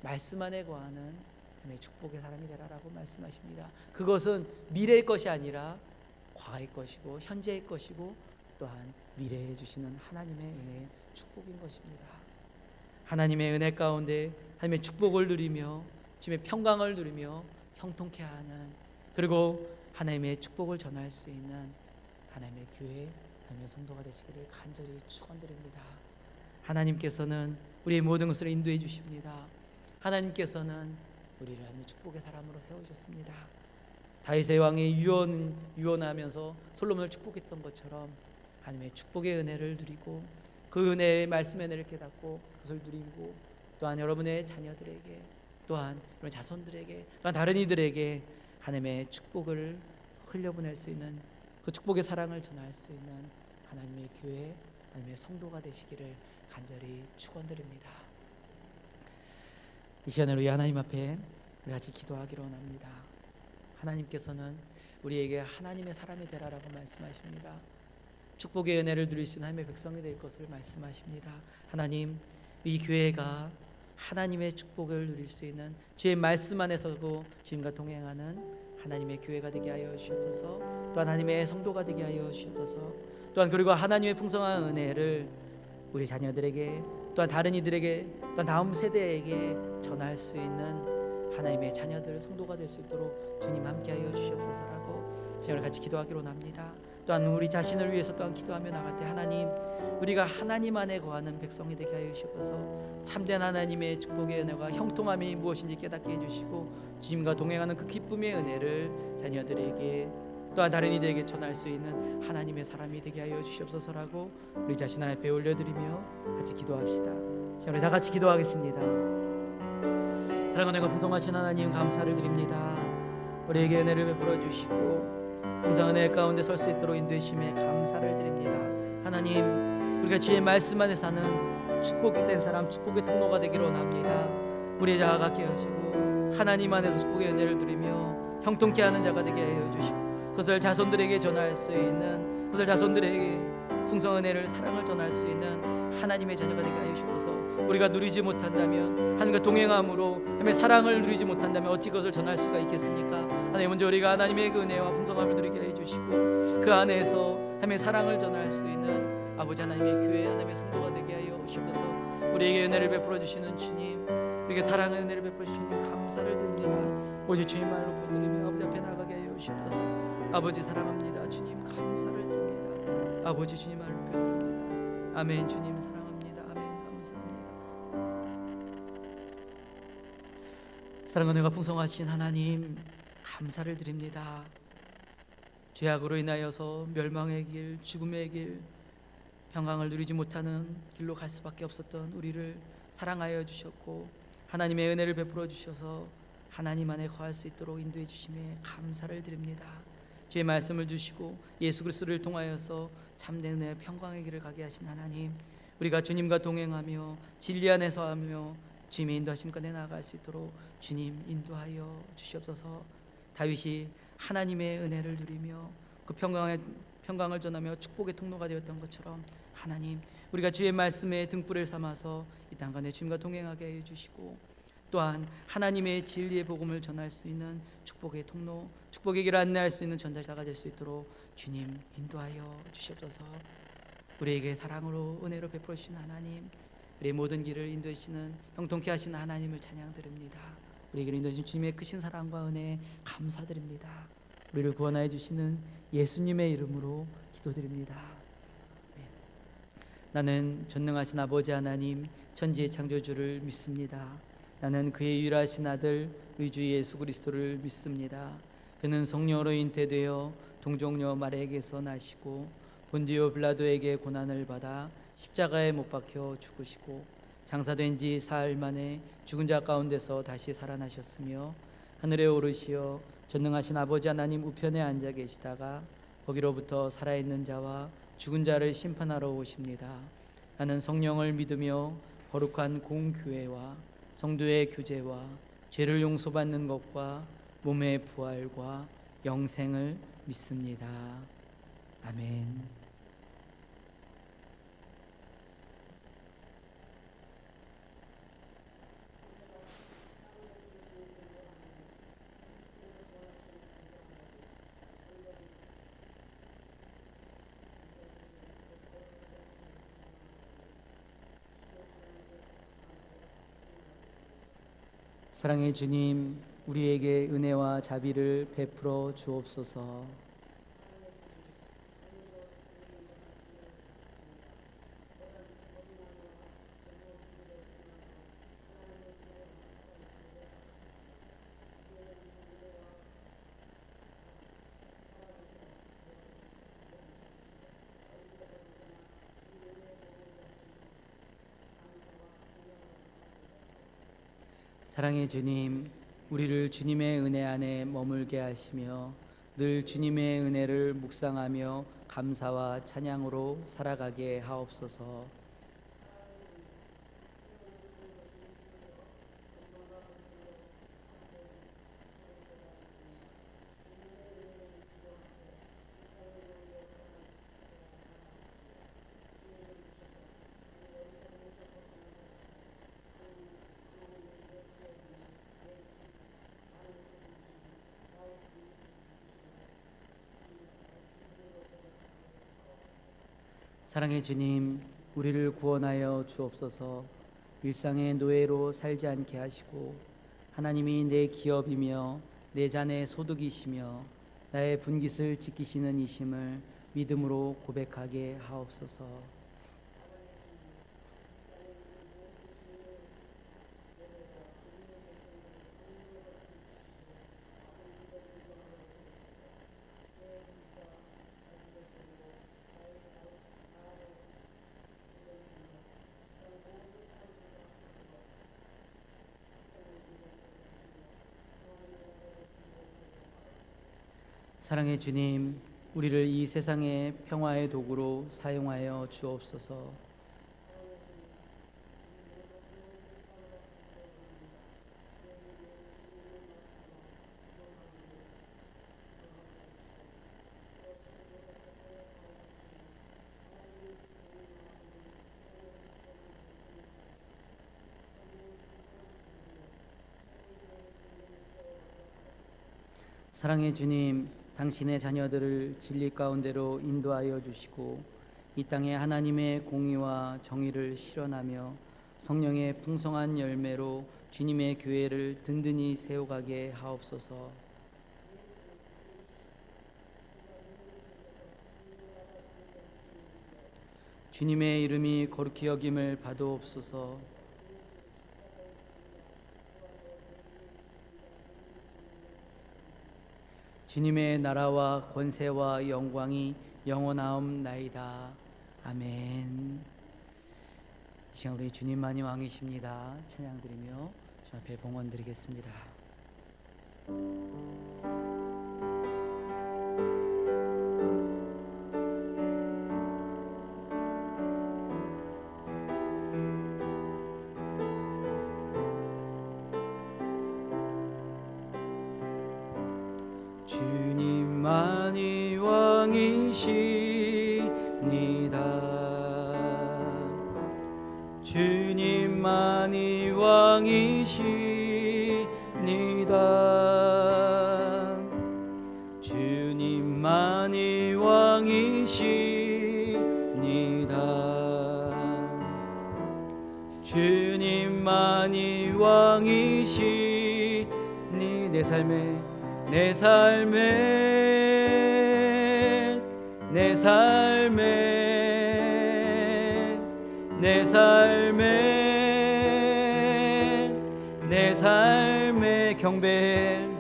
말씀 안에 거하는 하나님의 축복의 사람이 되라라고 말씀하십니다. 그것은 미래의 것이 아니라 과거의 것이고 현재의 것이고 또한 미래에 주시는 하나님의 은혜의 축복인 것입니다. 하나님의 은혜 가운데 하나님의 축복을 누리며 주님의 평강을 누리며 형통케 하는, 그리고 하나님의 축복을 전할 수 있는 하나님의 교회, 하나님의 성도가 되시기를 간절히 축원드립니다. 하나님께서는 우리의 모든 것을 인도해 주십니다. 하나님께서는 우리를 하나님의 축복의 사람으로 세우셨습니다. 다윗의 왕이 유언하면서 솔로몬을 축복했던 것처럼 하나님의 축복의 은혜를 누리고 그 은혜의 말씀의 은혜를 깨닫고 그것을 누리고, 또한 여러분의 자녀들에게, 또한 여러분 자손들에게, 또한 다른 이들에게 하나님의 축복을 흘려보낼 수 있는, 그 축복의 사랑을 전할 수 있는 하나님의 교회, 하나님의 성도가 되시기를 간절히 축원드립니다. 이 시간에 우리 하나님 앞에 우리 같이 기도하기를 원합니다. 하나님께서는 우리에게 하나님의 사람이 되라라고 말씀하십니다. 축복의 은혜를 누릴 수 있는 하나님의 백성이 될 것을 말씀하십니다. 하나님, 이 교회가 하나님의 축복을 누릴 수 있는 주의 말씀 안에서도 주님과 동행하는 하나님의 교회가 되게 하여 주옵소서. 또한 하나님의 성도가 되게 하여 주옵소서. 또한 그리고 하나님의 풍성한 은혜를 우리 자녀들에게, 또한 다른 이들에게, 또한 다음 세대에게 전할 수 있는 하나님의 자녀들, 성도가 될 수 있도록 주님 함께 하여 주시옵소서라고 제가 같이 기도하기로 합니다. 또한 우리 자신을 위해서 또한 기도하며 나갈 때 하나님, 우리가 하나님 안에 거하는 백성이 되게 하여 주시옵소서. 참된 하나님의 축복의 은혜와 형통함이 무엇인지 깨닫게 해주시고 주님과 동행하는 그 기쁨의 은혜를 자녀들에게 또한 다른 이들에게 전할 수 있는 하나님의 사람이 되게 하여 주시옵소서라고 우리 자신 앞에 올려드리며 같이 기도합시다. 자, 우리 다 같이 기도하겠습니다. 사랑하는 과 풍성하신 하나님, 감사를 드립니다. 우리에게 은혜를 베풀어 주시고 풍성한 은혜 가운데 설 수 있도록 인도해 주심에 감사를 드립니다. 하나님, 우리가 주의 말씀 안에 사는 축복이 된 사람, 축복의 통로가 되기를 원합니다. 우리의 자가 갖게 하시고 하나님 안에서 축복의 은혜를 누리며 형통케 하는 자가 되게 하여 주시고 그것을 자손들에게 전할 수 있는, 그것을 자손들에게 풍성한 은혜를, 사랑을 전할 수 있는 하나님의 자녀가 되게 하여 주셔서 우리가 누리지 못한다면, 하나님과 동행함으로 하나님의 사랑을 누리지 못한다면 어찌 그것을 전할 수가 있겠습니까? 하나님, 먼저 우리가 하나님의 그 은혜와 풍성함을 누리게 해주시고 그 안에서 하나님의 사랑을 전할 수 있는 아버지 하나님의 교회, 하나님의 성도가 되게 하여 주셔서 우리에게 은혜를 베풀어 주시는 주님, 우리에게 사랑의 은혜를 베풀어 주시는 감사를 드립니다. 오직 주님만을 높여드리며 아버지 앞에 나가게 하여 주셔서 아버지 사랑합니다. 주님 감사를 드립니다. 아버지 주님만을 높여드립니다. 아멘. 주님 사랑합니다. 아멘. 감사합니다. 사랑과 은혜가 풍성하신 하나님, 감사를 드립니다. 죄악으로 인하여서 멸망의 길, 죽음의 길, 평강을 누리지 못하는 길로 갈 수밖에 없었던 우리를 사랑하여 주셨고 하나님의 은혜를 베풀어 주셔서 하나님 안에 거할 수 있도록 인도해 주심에 감사를 드립니다. 주의 말씀을 주시고 예수 그리스도를 통하여서 참된 은혜와 평강의 길을 가게 하신 하나님, 우리가 주님과 동행하며 진리 안에서 하며 주님의 인도하심 가운데 나아갈 수 있도록 주님 인도하여 주시옵소서. 다윗이 하나님의 은혜를 누리며 그 평강을 전하며 축복의 통로가 되었던 것처럼 하나님, 우리가 주의 말씀에 등불을 삼아서 이 땅 가운데 주님과 동행하게 해주시고 또한 하나님의 진리의 복음을 전할 수 있는 축복의 통로, 축복의 길을 안내할 수 있는 전달자가 될 수 있도록 주님 인도하여 주시옵소서. 우리에게 사랑으로 은혜로 베풀어 주신 하나님, 우리의 모든 길을 인도해 주시는 형통케 하시는 하나님을 찬양드립니다. 우리에게 인도해 주신 주님의 크신 사랑과 은혜 감사드립니다. 우리를 구원하여 주시는 예수님의 이름으로 기도드립니다. 나는 전능하신 아버지 하나님, 천지의 창조주를 믿습니다. 나는 그의 유일하신 아들 우리 주 예수 그리스도를 믿습니다. 그는 성령으로 잉태되어 동정녀 마리아에게서 나시고 본디오 빌라도에게 고난을 받아 십자가에 못 박혀 죽으시고 장사된 지 사흘 만에 죽은 자 가운데서 다시 살아나셨으며 하늘에 오르시어 전능하신 아버지 하나님 우편에 앉아 계시다가 거기로부터 살아있는 자와 죽은 자를 심판하러 오십니다. 나는 성령을 믿으며 거룩한 공교회와 성도의 교제와 죄를 용서받는 것과 몸의 부활과 영생을 믿습니다. 아멘. 사랑의 주님, 우리에게 은혜와 자비를 베풀어 주옵소서. 사랑의 주님, 우리를 주님의 은혜 안에 머물게 하시며 늘 주님의 은혜를 묵상하며 감사와 찬양으로 살아가게 하옵소서. 사랑의 주님, 우리를 구원하여 주옵소서. 일상의 노예로 살지 않게 하시고 하나님이 내 기업이며 내 자녀의 소득이시며 나의 분깃을 지키시는 이심을 믿음으로 고백하게 하옵소서. 사랑의 주님, 우리를 이 세상의 평화의 도구로 사용하여 주옵소서. 사랑의 주님, 당신의 자녀들을 진리 가운데로 인도하여 주시고 이 땅에 하나님의 공의와 정의를 실현하며 성령의 풍성한 열매로 주님의 교회를 든든히 세워가게 하옵소서. 주님의 이름이 거룩히 여김을 받으옵소서. 주님의 나라와 권세와 영광이 영원하옵나이다. 아멘. 이 시간 우리 주님만이 왕이십니다. 찬양드리며 주 앞에 봉헌드리겠습니다. 주님만이 왕이시니다. 주님만이 왕이시니다. 주님만이 왕이시니다. 주님만이 왕이시니 내 삶에 내 삶의 경배해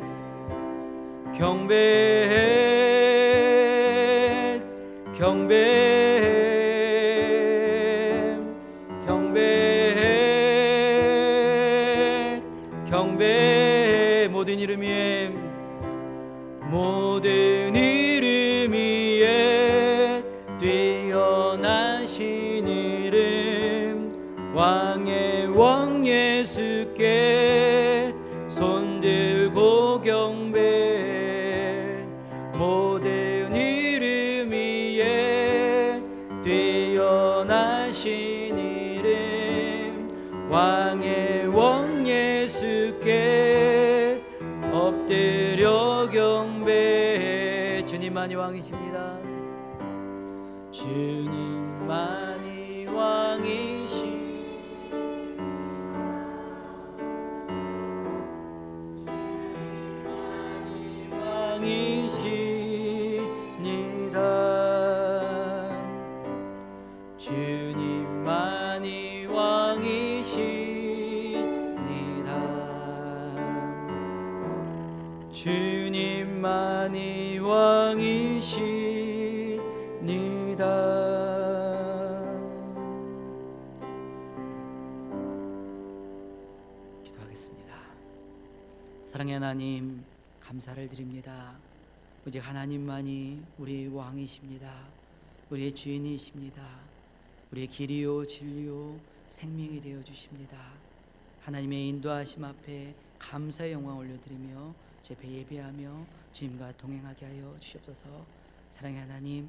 모든 이름 위에 뛰어나신 이름 왕의 왕 예수께 손들고 경배해. 모든 이름 위에 뛰어나신 이름 왕의 왕 예수께 엎드려 경배해. 주님만이 왕이십니다. 주님만이 왕이십니다. 주님만이 왕이시니다. 주님만이 왕이시니다. 기도하겠습니다. 사랑의 하나님, 감사를 드립니다. 오직 하나님만이 우리의 왕이십니다. 우리의 주인이십니다. 우리의 길이요 진리요 생명이 되어 주십니다. 하나님의 인도하심 앞에 감사의 영광 올려드리며 주 앞에 예배하며 주님과 동행하게 하여 주시옵소서. 사랑의 하나님,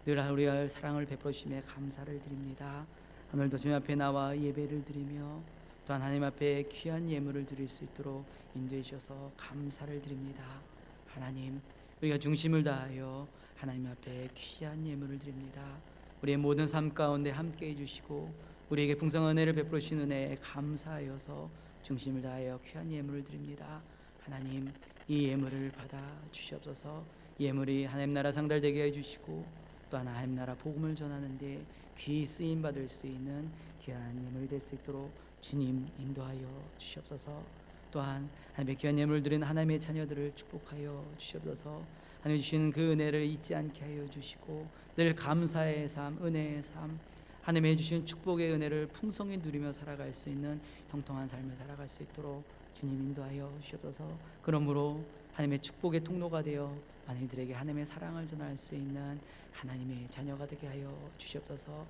늘 우리의 사랑을 베풀어 주심에 감사를 드립니다. 오늘도 주님 앞에 나와 예배를 드리며 또한 하나님 앞에 귀한 예물을 드릴 수 있도록 인도해 주셔서 감사를 드립니다. 하나님, 우리가 중심을 다하여 하나님 앞에 귀한 예물을 드립니다. 우리의 모든 삶 가운데 함께해 주시고 우리에게 풍성한 은혜를 베풀어 주신 은혜에 감사하여서 중심을 다하여 귀한 예물을 드립니다. 하나님, 이 예물을 받아 주시옵소서. 예물이 하나님 나라 상달되게 해 주시고 또한 하나님 나라 복음을 전하는데 귀 쓰임 받을 수 있는 귀한 예물이 될 수 있도록 주님 인도하여 주시옵소서. 또한 하나님의 귀한 예물을 드린 하나님의 자녀들을 축복하여 주시옵소서. 하나님 주신 그 은혜를 잊지 않게 하여 주시고 늘 감사의 삶, 은혜의 삶, 하나님의 주신 축복의 은혜를 풍성히 누리며 살아갈 수 있는 형통한 삶을 살아갈 수 있도록 주님 인도하여 주시옵소서. 그러므로 하나님의 축복의 통로가 되어 많은 이들에게 하나님의 사랑을 전할 수 있는 하나님의 자녀가 되게 하여 주시옵소서.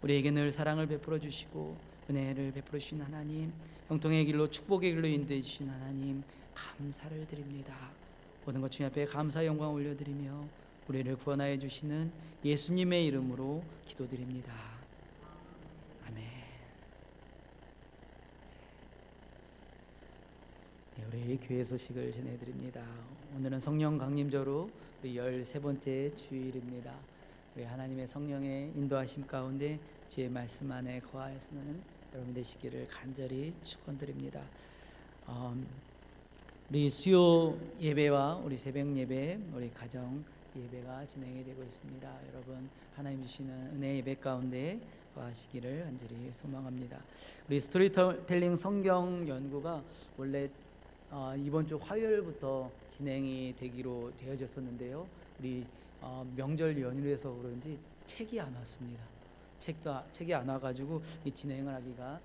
우리에게 늘 사랑을 베풀어 주시고 은혜를 베풀어 주신 하나님, 형통의 길로 축복의 길로 인도해 주신 하나님 감사를 드립니다. 모든 것 주님 앞에 감사 영광 올려드리며 우리를 구원하여 주시는 예수님의 이름으로 기도드립니다. 아멘. 네, 우리 교회 소식을 전해드립니다. 오늘은 성령 강림절로 우리 13번째 주일입니다. 우리 하나님의 성령의 인도하심 가운데 주의 말씀 안에 거하여서는 여러분 되시기를 간절히 축원드립니다. 우리 수요 예배와 우리 새벽 예배, 우리 가정 예배가 진행이 되고 있습니다. 여러분 하나님 주시는 은혜 예배 가운데 거하시기를 간절히 소망합니다. 우리 스토리텔링 성경 연구가 원래 이번 주 화요일부터 진행이 되기로 되어졌었는데요. 우리 명절 연휴에서 그런지 책이 안 왔습니다. 책이 안 와가지고 이 진행을 하기가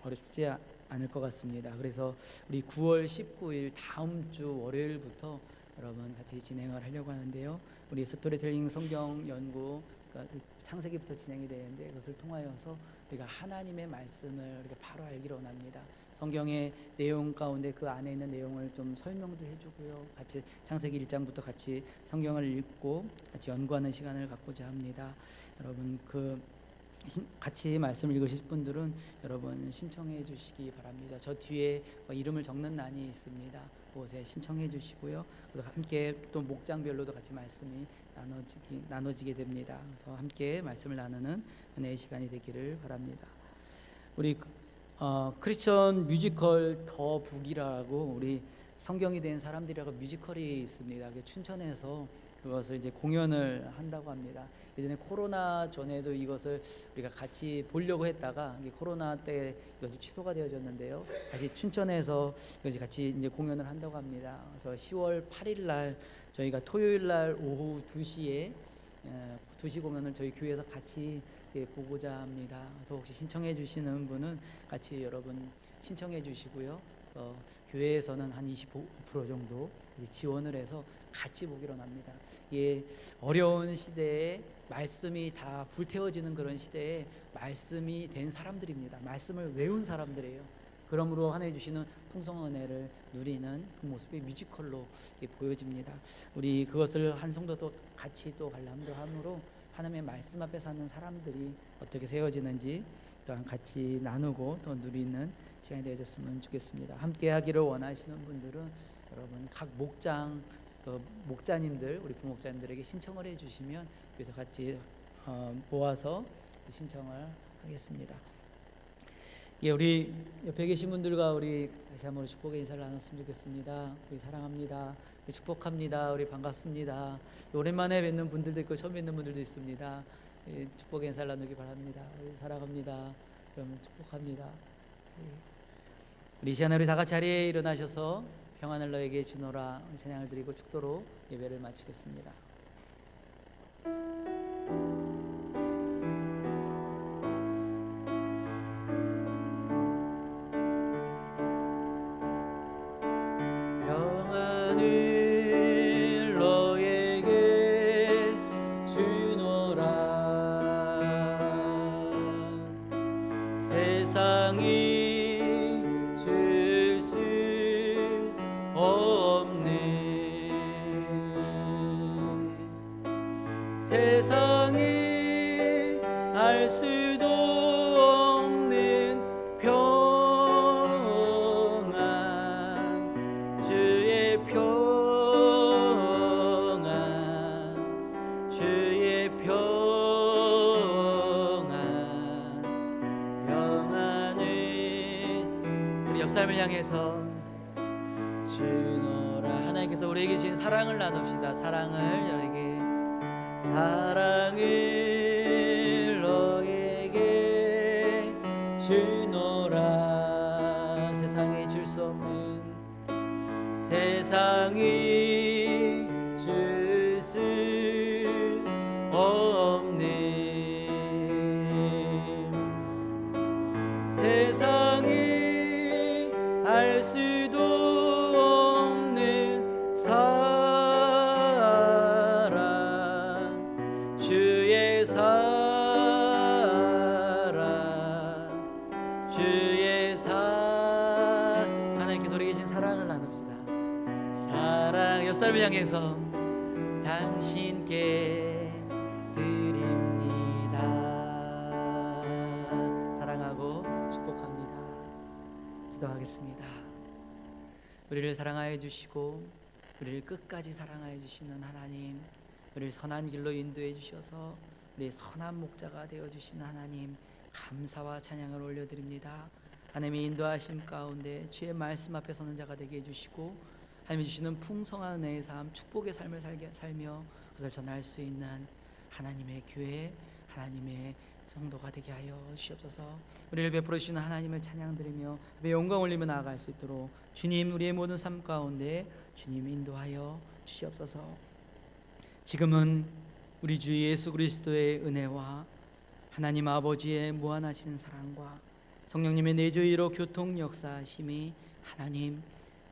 어렵지 않을 것 같습니다. 그래서 우리 9월 19일 다음 주 월요일부터 여러분 같이 진행을 하려고 하는데요. 우리 스토리텔링 성경 연구 그러니까 창세기부터 진행이 되는데 그것을 통하여서 우리가 하나님의 말씀을 우리가 바로 알기로 원합니다. 성경의 내용 가운데 그 안에 있는 내용을 좀 설명도 해주고요. 같이 창세기 1장부터 같이 성경을 읽고 같이 연구하는 시간을 갖고자 합니다. 여러분 같이 말씀 읽으실 분들은 여러분 신청해 주시기 바랍니다. 저 뒤에 이름을 적는欄이 있습니다. 그곳에 신청해 주시고요. 그래서 함께 또 목장별로도 같이 말씀이 나눠지게 됩니다. 그래서 함께 말씀을 나누는 은혜의 시간이 되기를 바랍니다. 우리 크리스천 뮤지컬 더 북이라고 우리 성경이 된 사람들이라고 뮤지컬이 있습니다. 춘천에서 그것을 이제 공연을 한다고 합니다. 예전에 코로나 전에도 이것을 우리가 같이 보려고 했다가 코로나 때 이것이 취소가 되어졌는데요. 다시 춘천에서 이것이 같이 이제 공연을 한다고 합니다. 그래서 10월 8일 날 저희가 토요일 날 오후 2시에 2시 공연을 저희 교회에서 같이 보고자 합니다. 그래서 혹시 신청해 주시는 분은 같이 여러분 신청해 주시고요. 교회에서는 한 25% 정도 지원을 해서 같이 보기로 합니다. 예, 어려운 시대에 말씀이 다 불태워지는 그런 시대에 말씀이 된 사람들입니다. 말씀을 외운 사람들이에요. 그러므로 하나님 주시는 풍성한 은혜를 누리는 그 모습이 뮤지컬로 보여집니다. 우리 그것을 한 성도도 같이 또 관람도 함으로 하나님의 말씀 앞에 사는 사람들이 어떻게 세워지는지 또한 같이 나누고 또 누리는 시간이 되어졌으면 좋겠습니다. 함께 하기를 원하시는 분들은 여러분 각 목장 목자님들 우리 부목자님들에게 신청을 해주시면 그래서 같이 모아서 신청을 하겠습니다. 예, 우리 옆에 계신 분들과 우리 다시 한번 축복의 인사를 나눴으면 좋겠습니다. 우리 사랑합니다. 우리 축복합니다. 우리 반갑습니다. 오랜만에 뵙는 분들도 있고 처음 뵙는 분들도 있습니다. 축복의 인사를 나누기 바랍니다. 우리 사랑합니다. 그러면 축복합니다. 우리 이 시간에 우리 다 같이 자리에 일어나셔서 평안을 너에게 주노라 찬양을 드리고 축도로 예배를 마치겠습니다. 평안을 너에게 주노라 세상이 세상이 알 수도 없는 평안 주의 평안 주의 평안 평안은 우리 옆 사람을 향해서 주노라 하나님께서 우리에게 주신 사랑을 나눕시다. 사랑을 너에게 사랑을 너에게 주노라. 세상이 줄 수 없는, 세상이 줄 수 없는, 세상이 알 수도 없는 사랑, 주의 사랑, 주의 사랑. 하나님께서 우리 계신 사랑을 나눕시다. 사랑. 옆 사람을 향해서 당신께 드립니다. 사랑하고 축복합니다. 기도하겠습니다. 우리를 사랑하여 주시고 우리를 끝까지 사랑하여 주시는 하나님, 우리를 선한 길로 인도해 주셔서 우리의 선한 목자가 되어 주시는 하나님, 감사와 찬양을 올려드립니다. 하나님의 인도하심 가운데 주의 말씀 앞에 서는 자가 되게 해주시고, 하나님이 주시는 풍성한 은혜의 삶, 축복의 삶을 살며 그것을 전할 수 있는 하나님의 교회, 하나님의 성도가 되게 하여 주시옵소서. 우리를 베풀어 주시는 하나님을 찬양드리며 영광 올리며 나아갈 수 있도록 주님, 우리의 모든 삶 가운데 주님 인도하여 주시옵소서. 지금은 우리 주 예수 그리스도의 은혜와 하나님 아버지의 무한하신 사랑과 성령님의 내주의로 교통 역사하심이, 하나님,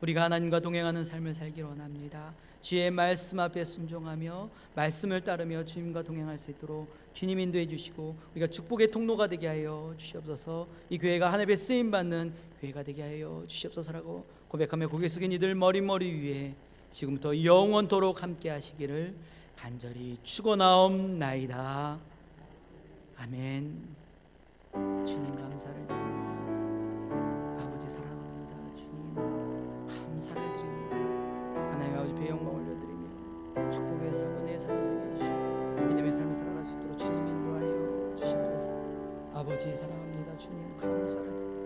우리가 하나님과 동행하는 삶을 살기를 원합니다. 주의 말씀 앞에 순종하며 말씀을 따르며 주님과 동행할 수 있도록 주님 인도해 주시고 우리가 축복의 통로가 되게 하여 주시옵소서. 이 교회가 하나님의 쓰임받는 교회가 되게 하여 주시옵소서라고 고백하며 고개 숙인 이들 머리 위에 지금부터 영원토록 함께 하시기를 간절히 축원하옵나이다. 아멘. 주님 감사를 드립니다. 아버지 사랑합니다. 주님 감사를 드립니다. 하나님 아버지 배 영광 올려드리며 축복의 사건의 삶을 살게 해주시고 믿음의 삶을 살아갈 수 있도록 주님 인도하여 주시옵소서. 아버지 사랑합니다. 주님 감사를 드립니다.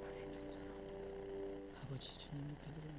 아멘. 주님 사랑합니다. 아버지 주님 뵙드립니다.